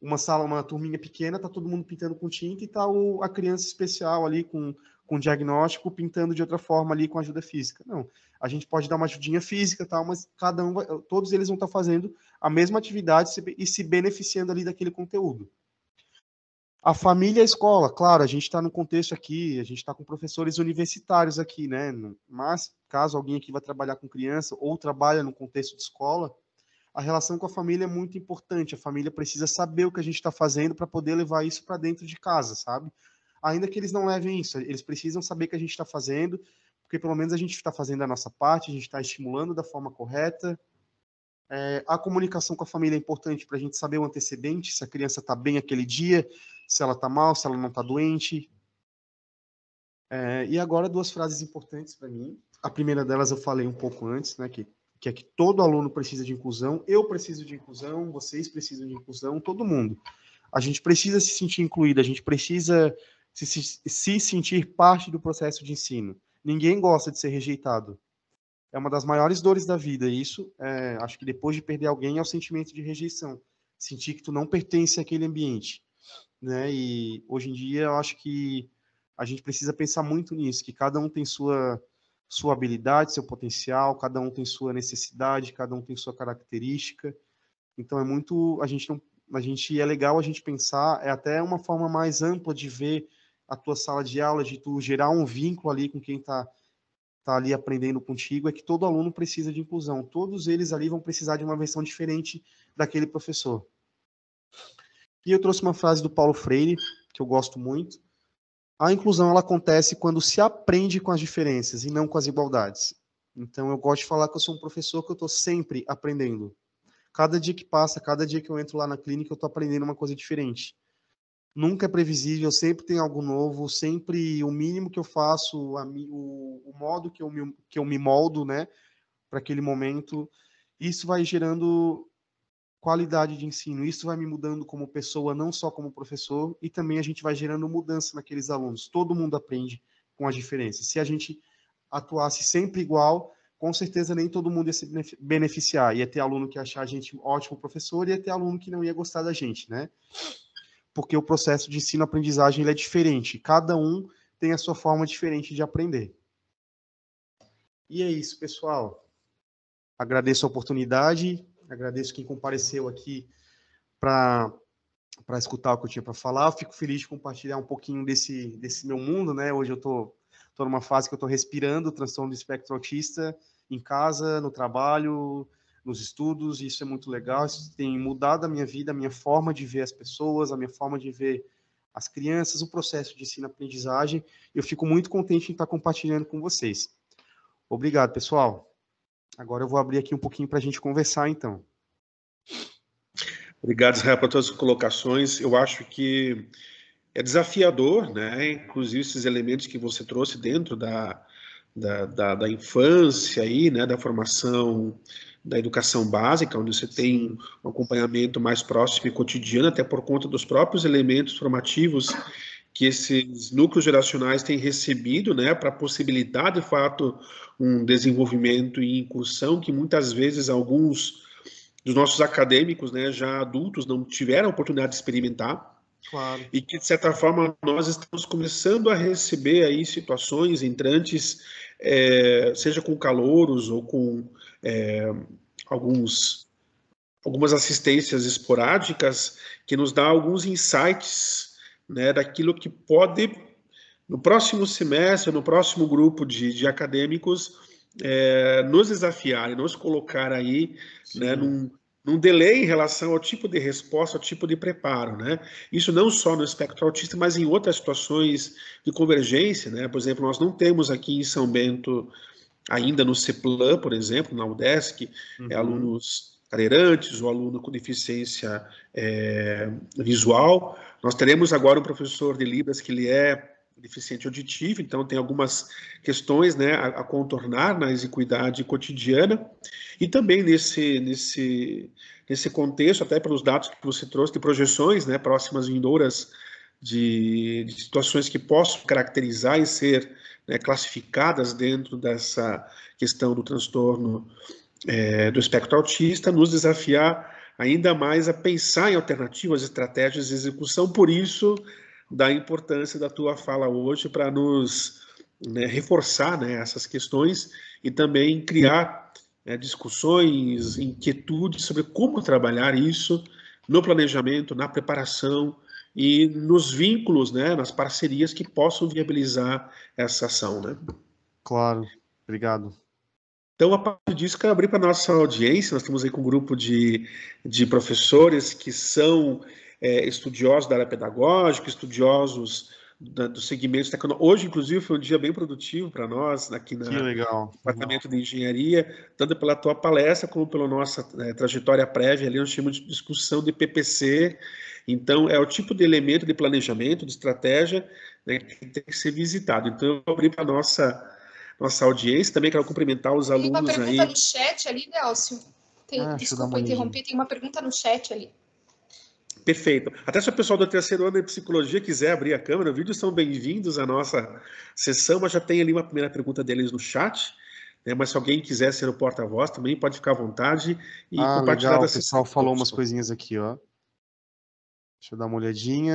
S2: Uma turminha pequena, tá todo mundo pintando com tinta e tá a criança especial ali com diagnóstico pintando de outra forma ali com ajuda física. Não, a gente pode dar uma ajudinha física, tal, mas todos eles vão estar fazendo a mesma atividade e se beneficiando ali daquele conteúdo. A família e a escola, claro, a gente está no contexto aqui, a gente está com professores universitários aqui, né? Mas, caso alguém aqui vá trabalhar com criança ou trabalha no contexto de escola, a relação com a família é muito importante. A família precisa saber o que a gente está fazendo para poder levar isso para dentro de casa, sabe? Ainda que eles não levem isso, eles precisam saber o que a gente está fazendo, porque pelo menos a gente está fazendo a nossa parte, a gente está estimulando da forma correta. A comunicação com a família é importante para a gente saber o antecedente, se a criança está bem aquele dia, se ela está mal, se ela não está doente. E agora, duas frases importantes para mim. A primeira delas eu falei um pouco antes, né, que é que todo aluno precisa de inclusão, eu preciso de inclusão, vocês precisam de inclusão, todo mundo. A gente precisa se sentir incluído, a gente precisa se sentir parte do processo de ensino. Ninguém gosta de ser rejeitado. É uma das maiores dores da vida, isso, acho que depois de perder alguém, é o sentimento de rejeição. Sentir que tu não pertence àquele ambiente, né? E hoje em dia eu acho que a gente precisa pensar muito nisso, que cada um tem sua habilidade, seu potencial, cada um tem sua necessidade, cada um tem sua característica. Então é legal a gente pensar, é até uma forma mais ampla de ver a tua sala de aula, de tu gerar um vínculo ali com quem tá ali aprendendo contigo, é que todo aluno precisa de inclusão. Todos eles ali vão precisar de uma versão diferente daquele professor. E eu trouxe uma frase do Paulo Freire, que eu gosto muito. A inclusão ela acontece quando se aprende com as diferenças e não com as igualdades. Então eu gosto de falar que eu sou um professor que eu estou sempre aprendendo. Cada dia que passa, cada dia que eu entro lá na clínica, eu estou aprendendo uma coisa diferente. Nunca é previsível, sempre tem algo novo, sempre o mínimo que eu faço, o modo que eu me moldo, né, para aquele momento. Isso vai gerando qualidade de ensino. Isso vai me mudando como pessoa, não só como professor, e também a gente vai gerando mudança naqueles alunos. Todo mundo aprende com as diferenças. Se a gente atuasse sempre igual, com certeza nem todo mundo ia se beneficiar. Ia ter aluno que ia achar a gente ótimo professor, e ia ter aluno que não ia gostar da gente, né? Porque o processo de ensino-aprendizagem ele é diferente. Cada um tem a sua forma diferente de aprender. E é isso, pessoal. Agradeço a oportunidade, agradeço quem compareceu aqui para escutar o que eu tinha para falar. Eu fico feliz de compartilhar um pouquinho desse meu mundo, né? Hoje eu estou numa fase que eu estou respirando o transtorno do espectro autista em casa, no trabalho, nos estudos, e isso é muito legal. Isso tem mudado a minha vida, a minha forma de ver as pessoas, a minha forma de ver as crianças, o processo de ensino-aprendizagem. Eu fico muito contente em estar compartilhando com vocês. Obrigado, pessoal. Agora eu vou abrir aqui um pouquinho para a gente conversar, então.
S1: Obrigado, Israel, por todas as colocações. Eu acho que é desafiador, né? Inclusive esses elementos que você trouxe dentro da infância aí, né? Da formação da educação básica, onde você tem um acompanhamento mais próximo e cotidiano, até por conta dos próprios elementos formativos que esses núcleos geracionais têm recebido, né, para possibilitar, de fato, um desenvolvimento e incursão que muitas vezes alguns dos nossos acadêmicos, né, já adultos, não tiveram a oportunidade de experimentar.
S2: Claro.
S1: E que, de certa forma, nós estamos começando a receber aí situações entrantes, seja com calouros ou com algumas assistências esporádicas, que nos dá alguns insights, né, daquilo que pode, no próximo semestre, no próximo grupo de acadêmicos, nos desafiar e nos colocar aí, né, num delay em relação ao tipo de resposta, ao tipo de preparo, né? Isso não só no espectro autista, mas em outras situações de convergência, né? Por exemplo, nós não temos aqui em São Bento, ainda no CEPLAN, por exemplo, na UDESC, alunos cadeirantes ou aluno com deficiência visual. Nós teremos agora um professor de Libras que ele é deficiente auditivo, então tem algumas questões, né, a contornar na execuidade cotidiana. E também nesse contexto, até pelos dados que você trouxe de projeções, né, próximas vindouras de situações que possam caracterizar e ser, né, classificadas dentro dessa questão do transtorno do espectro autista, nos desafiar ainda mais a pensar em alternativas, estratégias de execução. Por isso, da importância da tua fala hoje para nos, né, reforçar, né, essas questões e também criar discussões, inquietudes sobre como trabalhar isso no planejamento, na preparação e nos vínculos, né, nas parcerias que possam viabilizar essa ação, né?
S2: Claro, obrigado.
S1: Então, a partir disso, quero abrir para a nossa audiência. Nós estamos aí com um grupo de professores que são estudiosos da área pedagógica, estudiosos dos segmentos tecnológicos. Hoje, inclusive, foi um dia bem produtivo para nós, aqui
S2: Que legal.
S1: no Departamento de Engenharia, tanto pela tua palestra, como pela nossa trajetória prévia ali, nós chamamos de discussão de PPC. Então, é o tipo de elemento de planejamento, de estratégia, né, que tem que ser visitado. Então, eu vou abrir para a nossa audiência. Também quero cumprimentar os
S3: Tem uma
S1: alunos
S3: pergunta
S1: aí.
S3: no chat ali, Delcio.
S2: Deixa eu dar uma
S3: Desculpa
S2: olhadinha.
S3: interromper, tem uma pergunta no chat ali.
S1: Perfeito. Até se o pessoal do terceiro ano de psicologia quiser abrir a câmera, os vídeos são bem-vindos à nossa sessão, mas já tem ali uma primeira pergunta deles no chat, né? Mas se alguém quiser ser o porta-voz, também pode ficar à vontade e compartilhar
S2: Legal.
S1: da
S2: O pessoal
S1: sessão.
S2: falou umas coisinhas aqui, ó. Deixa eu dar uma olhadinha.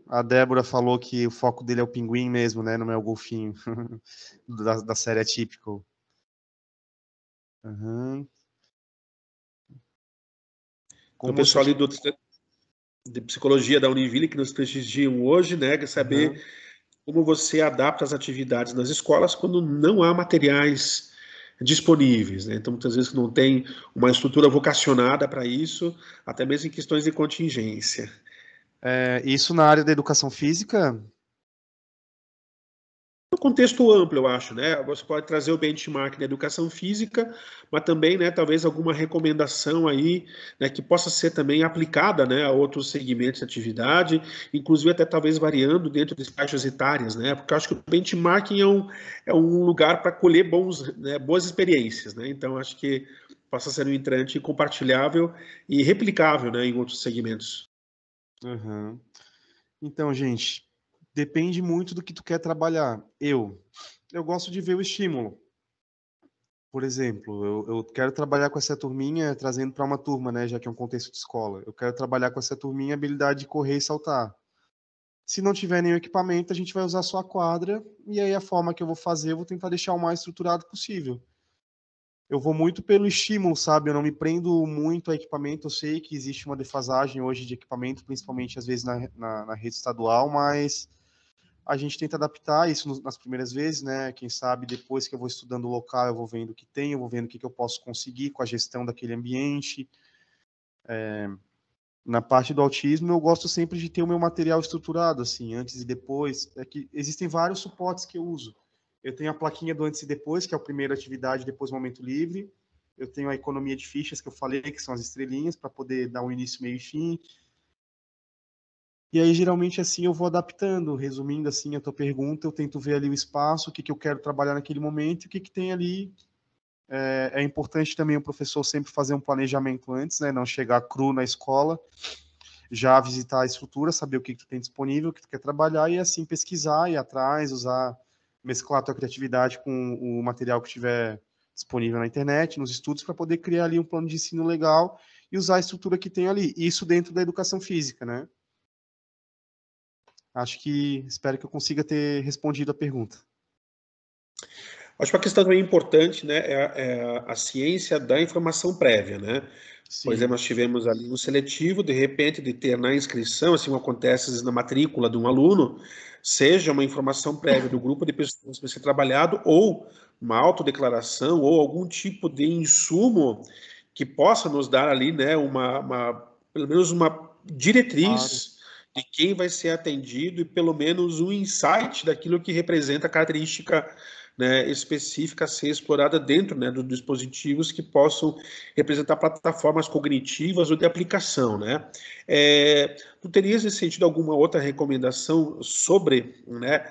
S2: A Débora falou que o foco dele é o pinguim mesmo, né? Não é o golfinho. da série Atypical.
S1: Então, o pessoal ali de psicologia da Univille que nos prestigiam hoje, né? Quer saber como você adapta as atividades nas escolas quando não há materiais disponíveis, né? Então, muitas vezes não tem uma estrutura vocacionada para isso, até mesmo em questões de contingência.
S2: Isso na área da educação física?
S1: No contexto amplo, eu acho, né? Você pode trazer o benchmark da educação física, mas também, né, talvez alguma recomendação aí, né, que possa ser também aplicada, né, a outros segmentos de atividade, inclusive até talvez variando dentro de faixas etárias, né? Porque eu acho que o benchmarking é um lugar para colher boas experiências, né? Então, acho que possa ser um entrante compartilhável e replicável, né, em outros segmentos.
S2: Então, gente, depende muito do que tu quer trabalhar. Eu gosto de ver o estímulo. Por exemplo, eu quero trabalhar com essa turminha, trazendo para uma turma, né, já que é um contexto de escola. Eu quero trabalhar com essa turminha a habilidade de correr e saltar. Se não tiver nenhum equipamento, a gente vai usar só a quadra, e aí a forma que eu vou fazer, eu vou tentar deixar o mais estruturado possível. Eu vou muito pelo estímulo, sabe? Eu não me prendo muito a equipamento. Eu sei que existe uma defasagem hoje de equipamento, principalmente às vezes na rede estadual, mas a gente tenta adaptar isso nas primeiras vezes, né? Quem sabe depois que eu vou estudando o local, eu vou vendo o que tem, eu vou vendo o que eu posso conseguir com a gestão daquele ambiente. Na parte do autismo, eu gosto sempre de ter o meu material estruturado, assim, antes e depois. É que existem vários suportes que eu uso. Eu tenho a plaquinha do antes e depois, que é a primeira atividade, depois o momento livre. Eu tenho a economia de fichas, que eu falei, que são as estrelinhas, para poder dar um início, meio e fim. E aí, geralmente, assim, eu vou adaptando, resumindo, assim, a tua pergunta, eu tento ver ali o espaço, o que eu quero trabalhar naquele momento, e o que tem ali. É importante também o professor sempre fazer um planejamento antes, né? Não chegar cru na escola, já visitar a estrutura, saber o que tu tem disponível, o que tu quer trabalhar, e assim pesquisar, ir atrás, mesclar a tua criatividade com o material que tiver disponível na internet, nos estudos, para poder criar ali um plano de ensino legal e usar a estrutura que tem ali. Isso dentro da educação física, né? Espero que eu consiga ter respondido a pergunta.
S1: Acho que uma questão também importante, né, é a ciência da informação prévia, né? Por
S2: Sim.
S1: exemplo, nós tivemos ali um seletivo, de repente, de ter na inscrição, assim como acontece às vezes, na matrícula de um aluno, seja uma informação prévia do grupo de pessoas que vai ser trabalhado, ou uma autodeclaração, ou algum tipo de insumo que possa nos dar ali, né, pelo menos uma diretriz de quem vai ser atendido e pelo menos um insight daquilo que representa a característica, né, específica a ser explorada dentro, né, dos dispositivos que possam representar plataformas cognitivas ou de aplicação, né? Tu terias, nesse sentido, alguma outra recomendação sobre, né?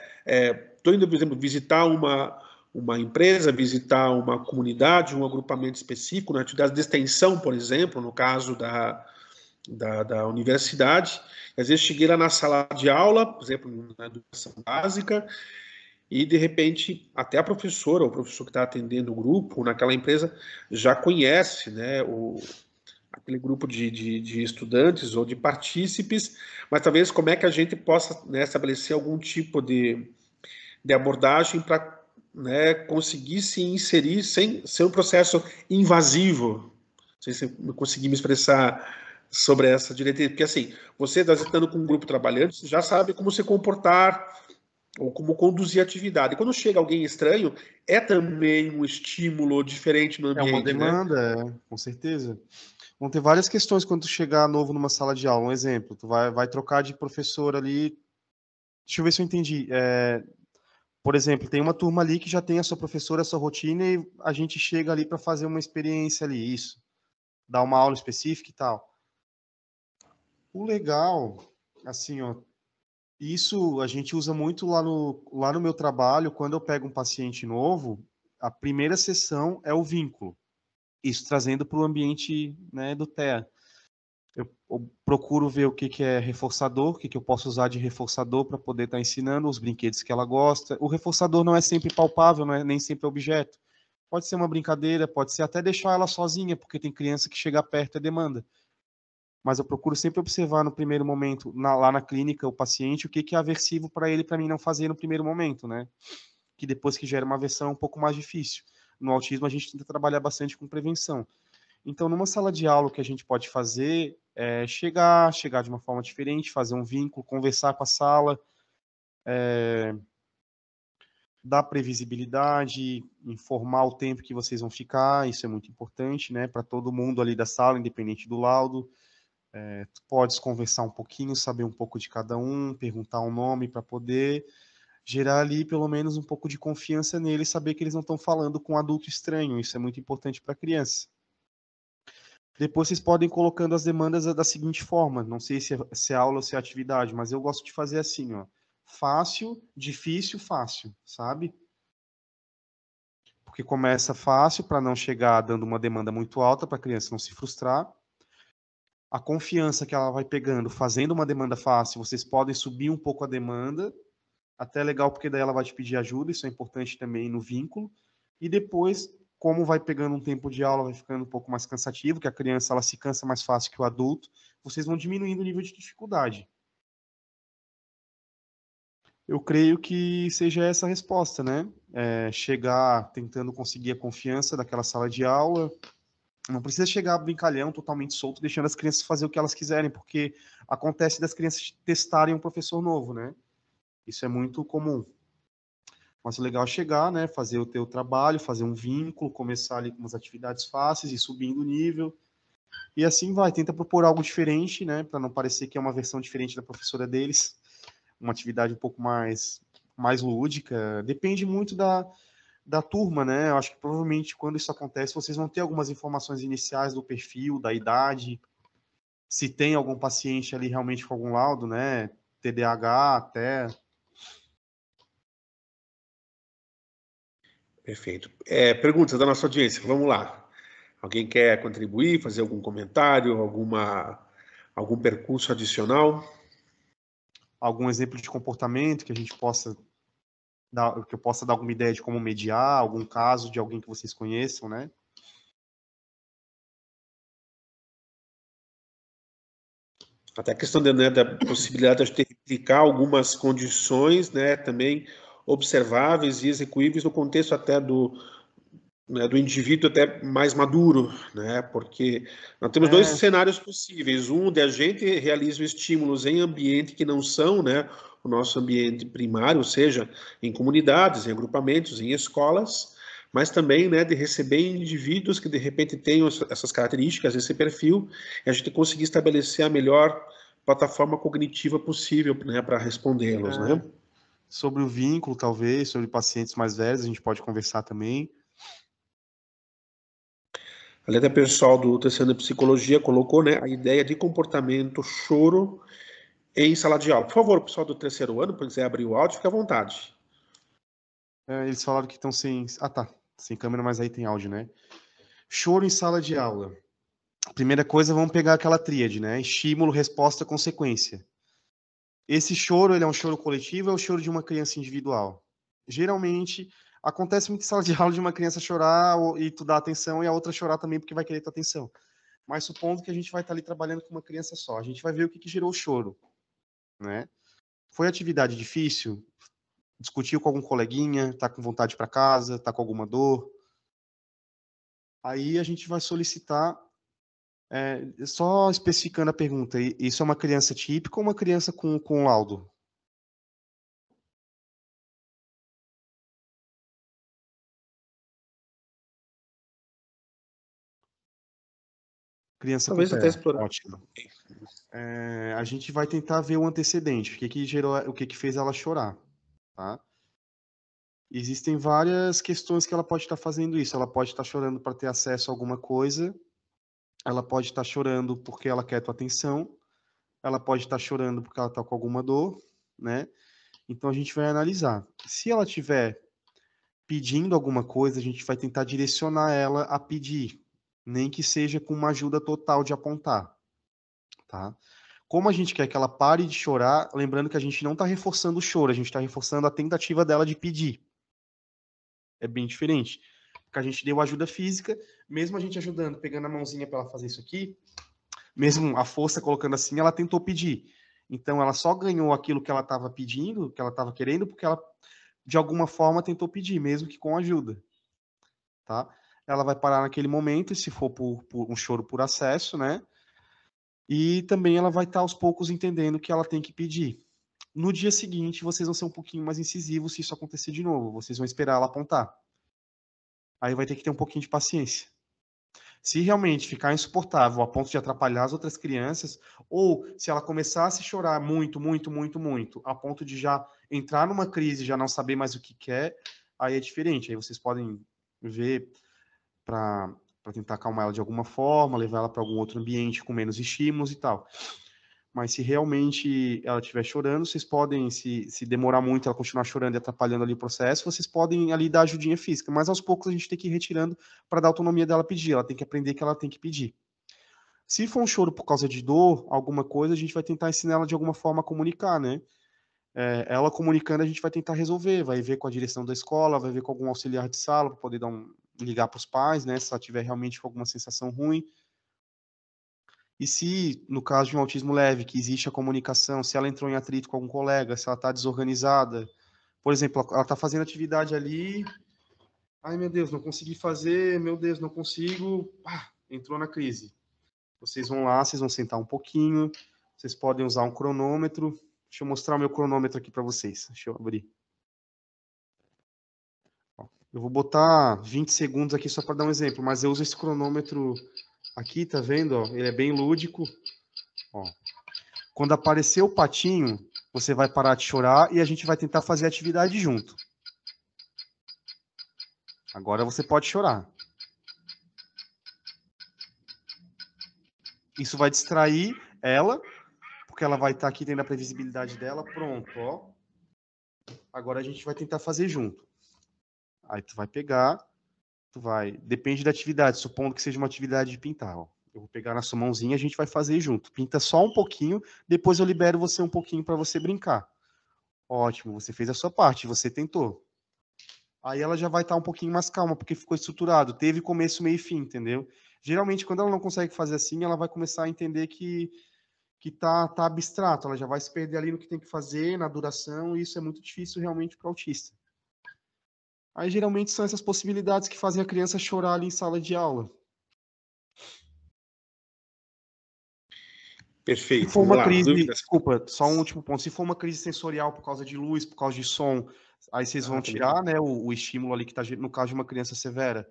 S1: Estou indo, por exemplo, visitar uma empresa, visitar uma comunidade, um agrupamento específico, na atividade de extensão, por exemplo, no caso da universidade. Às vezes cheguei lá na sala de aula, por exemplo, na educação básica, e de repente até a professora ou o professor que está atendendo o grupo naquela empresa já conhece, né, aquele grupo de estudantes ou de partícipes, mas talvez como é que a gente possa, né, estabelecer algum tipo de abordagem para, né, conseguir se inserir sem ser um processo invasivo. Não sei se eu consegui me expressar sobre essa diretriz, porque assim, você estando com um grupo trabalhando, você já sabe como se comportar ou como conduzir a atividade. Quando chega alguém estranho, é também um estímulo diferente no
S2: É uma
S1: ambiente, né?
S2: demanda, com certeza. Vão ter várias questões quando tu chegar novo numa sala de aula. Um exemplo, tu vai trocar de professor ali. Deixa eu ver se eu entendi. Por exemplo, tem uma turma ali que já tem a sua professora, a sua rotina, e a gente chega ali para fazer uma experiência ali, isso. Dar uma aula específica e tal. O legal, assim, ó, isso a gente usa muito lá no meu trabalho, quando eu pego um paciente novo, a primeira sessão é o vínculo. Isso trazendo para o ambiente, né, do TEA. Eu procuro ver o que é reforçador, o que eu posso usar de reforçador para poder estar ensinando os brinquedos que ela gosta. O reforçador não é sempre palpável, não é nem sempre objeto. Pode ser uma brincadeira, pode ser até deixar ela sozinha, porque tem criança que chega perto e demanda. Mas eu procuro sempre observar no primeiro momento, lá na clínica, o paciente, o que é aversivo para ele, para mim não fazer no primeiro momento, né? Que depois que gera uma aversão é um pouco mais difícil. No autismo, a gente tenta trabalhar bastante com prevenção. Então, numa sala de aula, o que a gente pode fazer é chegar de uma forma diferente, fazer um vínculo, conversar com a sala, dar previsibilidade, informar o tempo que vocês vão ficar, isso é muito importante, né, para todo mundo ali da sala, independente do laudo. Tu podes conversar um pouquinho, saber um pouco de cada um, perguntar um nome para poder gerar ali pelo menos um pouco de confiança neles, saber que eles não estão falando com um adulto estranho, isso é muito importante para a criança. Depois vocês podem ir colocando as demandas da seguinte forma, não sei se é aula ou se é atividade, mas eu gosto de fazer assim, ó, fácil, difícil, fácil, sabe? Porque começa fácil para não chegar dando uma demanda muito alta para a criança não se frustrar. A confiança que ela vai pegando fazendo uma demanda fácil, vocês podem subir um pouco a demanda, até legal porque daí ela vai te pedir ajuda, isso é importante também no vínculo. E depois, como vai pegando um tempo de aula, vai ficando um pouco mais cansativo, que a criança ela se cansa mais fácil que o adulto, vocês vão diminuindo o nível de dificuldade. Eu creio que seja essa a resposta, né? Chegar tentando conseguir a confiança daquela sala de aula. Não precisa chegar brincalhão, totalmente solto, deixando as crianças fazer o que elas quiserem, porque acontece das crianças testarem um professor novo, né? Isso é muito comum. Mas o legal é chegar, né? Fazer o teu trabalho, fazer um vínculo, começar ali com umas atividades fáceis e subindo o nível. E assim vai, tenta propor algo diferente, né? Para não parecer que é uma versão diferente da professora deles. Uma atividade um pouco mais lúdica. Depende muito da turma, né? Eu acho que provavelmente quando isso acontece, vocês vão ter algumas informações iniciais do perfil, da idade. se tem algum paciente ali realmente com algum laudo, né? TDAH até.
S1: Perfeito. Perguntas da nossa audiência, vamos lá. Alguém quer contribuir, fazer algum comentário, algum percurso adicional?
S2: Algum exemplo de comportamento que a gente possa dar, que eu possa dar alguma ideia de como mediar, algum caso de alguém que vocês conheçam, né?
S1: Até a questão da possibilidade de replicar algumas condições, né, também observáveis e execuíveis no contexto até do indivíduo até mais maduro, né? Porque nós temos dois cenários possíveis. Um, de a gente realiza estímulos em ambiente que não são, né, o nosso ambiente primário, ou seja, em comunidades, em agrupamentos, em escolas, mas também, né, de receber indivíduos que de repente tenham essas características, esse perfil, e a gente conseguir estabelecer a melhor plataforma cognitiva possível, né, para respondê-los, né?
S2: Sobre o vínculo, talvez, sobre pacientes mais velhos, a gente pode conversar também.
S1: A letra pessoal do TCM de Psicologia colocou, né, a ideia de comportamento choro em sala de aula. Por favor, pessoal do terceiro ano, se quiser abrir o áudio, fique à vontade.
S2: Eles falaram que estão sem... Ah, tá. Sem câmera, mas aí tem áudio, né? Choro em sala de aula. Primeira coisa, vamos pegar aquela tríade, né? Estímulo, resposta, consequência. Esse choro, ele é um choro coletivo ou é o choro de uma criança individual? Geralmente, acontece muito em sala de aula de uma criança chorar e tu dá atenção e a outra chorar também porque vai querer tua atenção. Mas supondo que a gente vai estar ali trabalhando com uma criança só, a gente vai ver o que gerou o choro, né? Foi atividade difícil? Discutiu com algum coleguinha? Tá com vontade para casa? Tá com alguma dor? Aí a gente vai solicitar, só especificando a pergunta, isso é uma criança típica ou uma criança com laudo? Criança com
S1: Talvez até
S2: TEA,
S1: explorar.
S2: ótimo. A gente vai tentar ver o antecedente, o que fez ela chorar, tá? Existem várias questões que ela pode estar fazendo isso. Ela pode estar chorando para ter acesso a alguma coisa, ela pode estar chorando porque ela quer tua atenção, ela pode estar chorando porque ela está com alguma dor, né? Então a gente vai analisar. Se ela tiver pedindo alguma coisa, a gente vai tentar direcionar ela a pedir, nem que seja com uma ajuda total de apontar, tá? Como a gente quer que ela pare de chorar, lembrando que a gente não está reforçando o choro, a gente está reforçando a tentativa dela de pedir. É bem diferente. Porque a gente deu ajuda física, mesmo a gente ajudando, pegando a mãozinha para ela fazer isso aqui, mesmo a força colocando assim, ela tentou pedir. Então ela só ganhou aquilo que ela estava pedindo, que ela estava querendo, porque ela de alguma forma tentou pedir, mesmo que com ajuda, tá? Ela vai parar naquele momento, e se for por um choro por acesso, né? E também ela vai estar aos poucos entendendo que ela tem que pedir. No dia seguinte, vocês vão ser um pouquinho mais incisivos se isso acontecer de novo. Vocês vão esperar ela apontar. Aí vai ter que ter um pouquinho de paciência. Se realmente ficar insuportável a ponto de atrapalhar as outras crianças, ou se ela começar a se chorar muito, muito, muito, muito, a ponto de já entrar numa crise, já não saber mais o que quer, aí é diferente. Aí vocês podem ver para tentar acalmar ela de alguma forma, levar ela para algum outro ambiente com menos estímulos e tal. Mas se realmente ela estiver chorando, vocês podem, se demorar muito ela continuar chorando e atrapalhando ali o processo, vocês podem ali dar ajudinha física. Mas aos poucos a gente tem que ir retirando para dar autonomia dela pedir. Ela tem que aprender que ela tem que pedir. Se for um choro por causa de dor, alguma coisa, a gente vai tentar ensinar ela de alguma forma a comunicar, né? Ela comunicando, a gente vai tentar resolver, vai ver com a direção da escola, vai ver com algum auxiliar de sala para poder ligar para os pais, né? Se ela tiver realmente com alguma sensação ruim. E se, no caso de um autismo leve, que existe a comunicação, se ela entrou em atrito com algum colega, se ela está desorganizada, por exemplo, ela está fazendo atividade ali, ai meu Deus, não consegui fazer, meu Deus, não consigo, entrou na crise. Vocês vão lá, vocês vão sentar um pouquinho, vocês podem usar um cronômetro. Deixa eu mostrar o meu cronômetro aqui para vocês. Deixa eu abrir. Eu vou botar 20 segundos aqui só para dar um exemplo, mas eu uso esse cronômetro aqui, tá vendo? Ó? Ele é bem lúdico. Ó. Quando aparecer o patinho, você vai parar de chorar e a gente vai tentar fazer a atividade junto. Agora você pode chorar. Isso vai distrair ela, porque ela vai estar aqui tendo a previsibilidade dela. Pronto, ó. Agora a gente vai tentar fazer junto. Aí tu vai pegar, depende da atividade, supondo que seja uma atividade de pintar, ó. Eu vou pegar na sua mãozinha, a gente vai fazer junto. Pinta só um pouquinho, depois eu libero você um pouquinho para você brincar. Ótimo, você fez a sua parte, você tentou. Aí ela já vai estar um pouquinho mais calma, porque ficou estruturado, teve começo, meio e fim, entendeu? Geralmente, quando ela não consegue fazer assim, ela vai começar a entender que tá abstrato, ela já vai se perder ali no que tem que fazer, na duração, e isso é muito difícil realmente para o autista. Aí, geralmente, são essas possibilidades que fazem a criança chorar ali em sala de aula.
S1: Perfeito.
S2: Se for
S1: Vamos
S2: uma
S1: lá,
S2: crise,
S1: dúvidas?
S2: desculpa, só um último ponto. Se for uma crise sensorial por causa de luz, por causa de som, aí vocês vão tirar, né, o estímulo ali que está, no caso de uma criança severa.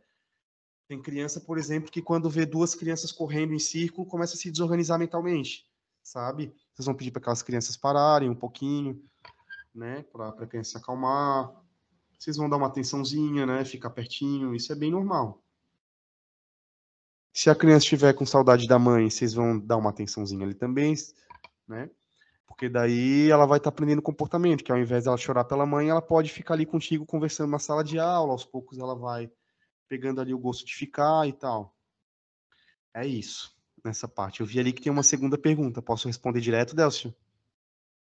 S2: Tem criança, por exemplo, que quando vê duas crianças correndo em círculo, começa a se desorganizar mentalmente, sabe? Vocês vão pedir para aquelas crianças pararem um pouquinho, né, para a criança se acalmar. Vocês vão dar uma atençãozinha, né, ficar pertinho, isso é bem normal. Se a criança estiver com saudade da mãe, vocês vão dar uma atençãozinha ali também, né? Porque daí ela vai estar aprendendo comportamento, que ao invés dela chorar pela mãe, ela pode ficar ali contigo conversando na sala de aula, aos poucos ela vai pegando ali o gosto de ficar e tal. É isso, nessa parte. Eu vi ali que tem uma segunda pergunta. Posso responder direto, Delcio?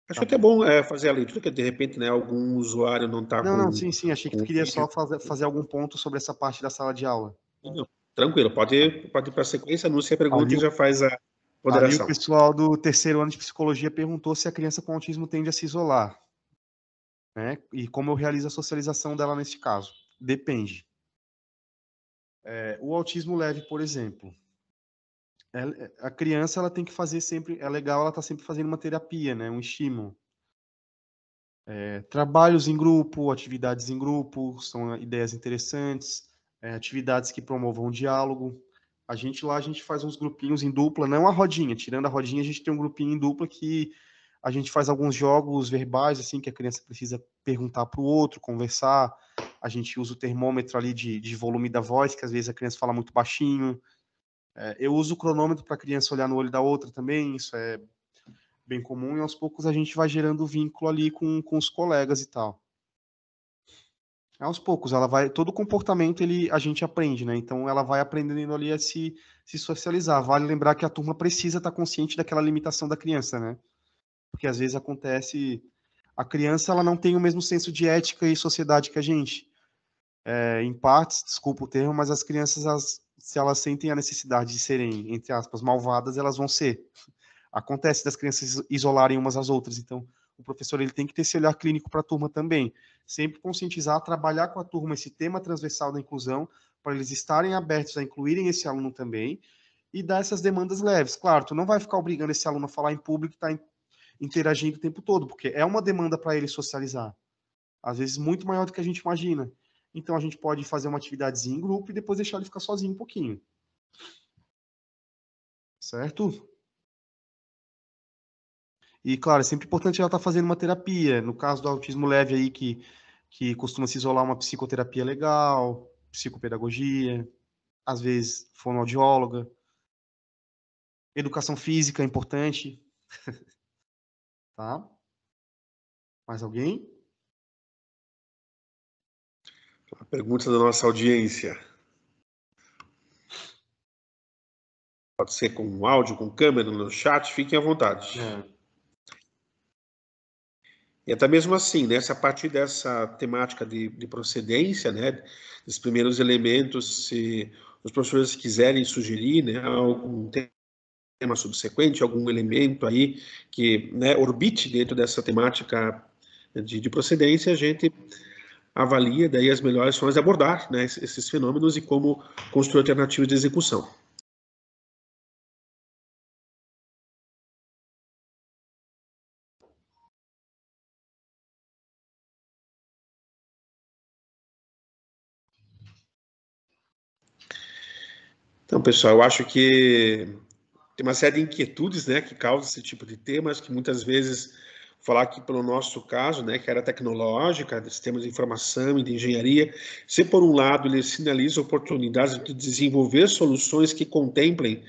S1: Acho que até bom fazer a leitura, que de repente, né, algum usuário não está com...
S2: Não, sim, achei que tu queria só fazer algum ponto sobre essa parte da sala de aula.
S1: Não, tranquilo, pode ir para a sequência, anuncia a pergunta
S2: Ali,
S1: e já faz a
S2: ali
S1: moderação.
S2: o pessoal do terceiro ano de psicologia perguntou se a criança com autismo tende a se isolar, né? E como eu realizo a socialização dela nesse caso. Depende. O autismo leve, por exemplo, a criança ela tem que fazer sempre, é legal ela estar sempre fazendo uma terapia, né? Um estímulo. Trabalhos em grupo, atividades em grupo, são ideias interessantes, atividades que promovam o diálogo. A gente faz uns grupinhos em dupla, não a rodinha, tirando a rodinha, a gente tem um grupinho em dupla que a gente faz alguns jogos verbais, assim, que a criança precisa perguntar para o outro, conversar. A gente usa o termômetro ali de volume da voz, que às vezes a criança fala muito baixinho. Eu uso o cronômetro para a criança olhar no olho da outra também, isso é bem comum, e aos poucos a gente vai gerando vínculo ali com os colegas e tal. Aos poucos, todo comportamento a gente aprende, né? Então ela vai aprendendo ali a se socializar. Vale lembrar que a turma precisa estar consciente daquela limitação da criança, né? Porque às vezes acontece, a criança ela não tem o mesmo senso de ética e sociedade que a gente. Em partes, desculpa o termo, mas as crianças, se elas sentem a necessidade de serem, entre aspas, malvadas, elas vão ser. Acontece das crianças isolarem umas às outras, então o professor ele tem que ter esse olhar clínico para a turma também, sempre conscientizar, trabalhar com a turma esse tema transversal da inclusão, para eles estarem abertos a incluírem esse aluno também, e dar essas demandas leves. Claro, tu não vai ficar obrigando esse aluno a falar em público e estar interagindo o tempo todo, porque é uma demanda para ele socializar, às vezes muito maior do que a gente imagina. Então a gente pode fazer uma atividadezinha em grupo e depois deixar ele ficar sozinho um pouquinho. Certo? E, claro, é sempre importante ela estar fazendo uma terapia. No caso do autismo leve aí, que costuma se isolar, uma psicoterapia legal, psicopedagogia, às vezes fonoaudióloga. Educação física é importante. Tá? Mais alguém?
S1: A pergunta da nossa audiência. Pode ser com áudio, com câmera, no chat, fiquem à vontade. E até mesmo assim, né, se a partir dessa temática de procedência, né, dos primeiros elementos, se os professores quiserem sugerir, né, algum tema subsequente, algum elemento aí que, né, orbite dentro dessa temática de procedência, a gente avalia daí as melhores formas de abordar, né, esses fenômenos e como construir alternativas de execução. Então, pessoal, eu acho que tem uma série de inquietudes, né, que causam esse tipo de temas, que muitas vezes, falar aqui pelo nosso caso, né, que era tecnológica, de sistemas de informação e de engenharia, se por um lado ele sinaliza oportunidades de desenvolver soluções que contemplem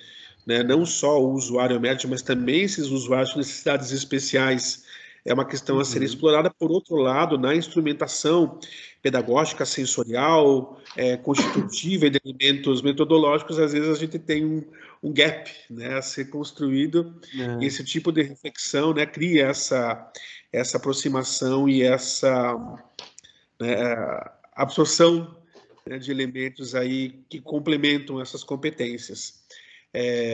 S1: né, não só o usuário médio, mas também esses usuários com necessidades especiais, é uma questão a ser explorada. Por outro lado, na instrumentação pedagógica, sensorial, constitutiva e de elementos metodológicos, às vezes a gente tem um gap, né, a ser construído. Esse tipo de reflexão, né, cria essa aproximação e essa, né, absorção, né, de elementos aí que complementam essas competências.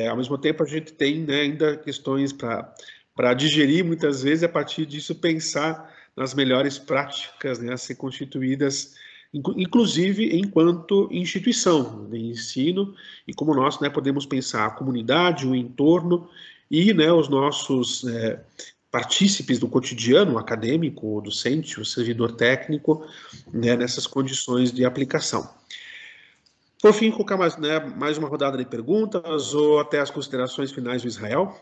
S1: Ao mesmo tempo, a gente tem, né, ainda questões para digerir, muitas vezes, a partir disso, pensar nas melhores práticas, né, a ser constituídas, inclusive enquanto instituição de ensino, e como nós, né, podemos pensar a comunidade, o entorno e, né, os nossos partícipes do cotidiano, o acadêmico, o docente, o servidor técnico, né, nessas condições de aplicação. Por fim, colocar mais uma rodada de perguntas ou até as considerações finais do Israel.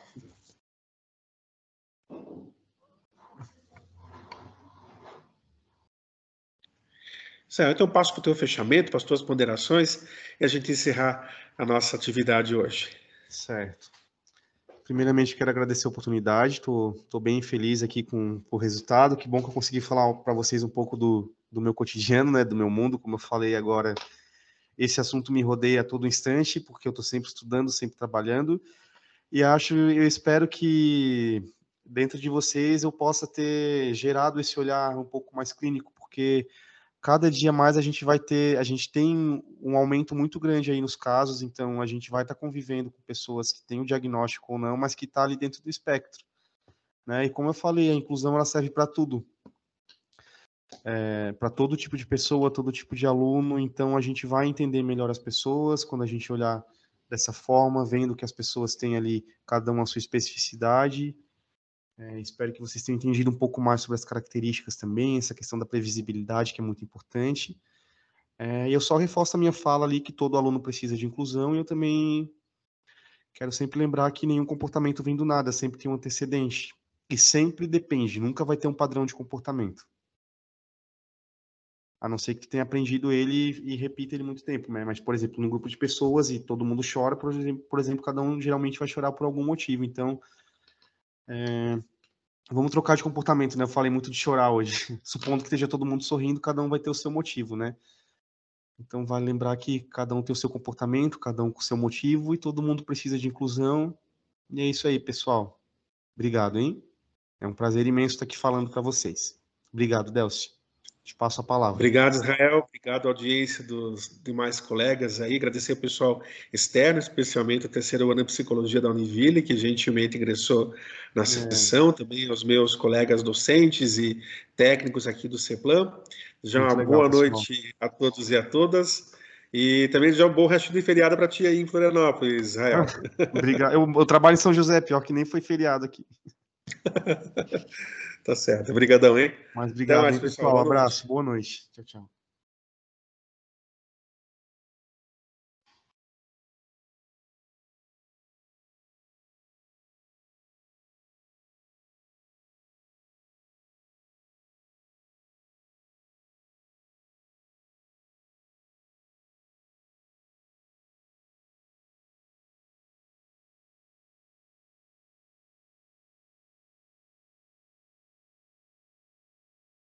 S1: Certo, então eu passo para o teu fechamento, para as tuas ponderações, e a gente encerrar a nossa atividade hoje.
S2: Certo. Primeiramente, quero agradecer a oportunidade, estou bem feliz aqui com o resultado, que bom que eu consegui falar para vocês um pouco do meu cotidiano, né, do meu mundo. Como eu falei agora, esse assunto me rodeia a todo instante, porque eu estou sempre estudando, sempre trabalhando, e eu espero que dentro de vocês eu possa ter gerado esse olhar um pouco mais clínico, porque cada dia mais a gente tem um aumento muito grande aí nos casos, então a gente vai estar convivendo com pessoas que têm o diagnóstico ou não, mas que está ali dentro do espectro, né? E como eu falei, a inclusão ela serve para tudo, para todo tipo de pessoa, todo tipo de aluno, então a gente vai entender melhor as pessoas quando a gente olhar dessa forma, vendo que as pessoas têm ali cada uma a sua especificidade. Espero que vocês tenham entendido um pouco mais sobre as características também, essa questão da previsibilidade, que é muito importante. E eu só reforço a minha fala ali que todo aluno precisa de inclusão, e eu também quero sempre lembrar que nenhum comportamento vem do nada, sempre tem um antecedente. E sempre depende, nunca vai ter um padrão de comportamento. A não ser que tenha aprendido ele e repita ele muito tempo, né? Mas, por exemplo, num grupo de pessoas e todo mundo chora, por exemplo, cada um geralmente vai chorar por algum motivo. Então, vamos trocar de comportamento, né? Eu falei muito de chorar hoje. Supondo que esteja todo mundo sorrindo, cada um vai ter o seu motivo, né? Então, vale lembrar que cada um tem o seu comportamento, cada um com o seu motivo, e todo mundo precisa de inclusão. E é isso aí, pessoal. Obrigado, hein? É um prazer imenso estar aqui falando para vocês. Obrigado, Delcio. Te passo a palavra.
S1: Obrigado, Israel. Obrigado à audiência dos demais colegas aí. Agradecer ao pessoal externo, especialmente a terceira ano de Psicologia da Univille, que gentilmente ingressou na sessão. Também aos meus colegas docentes e técnicos aqui do CEPLAN. Já uma boa noite a todos e a todas. E também já um bom resto de feriado para ti aí em Florianópolis, Israel.
S2: Obrigado. Eu trabalho em São José, pior que nem foi feriado aqui.
S1: Tá certo. Obrigadão, hein?
S2: Mas obrigado, mais, hein, pessoal. Um abraço. Boa noite. Tchau, tchau.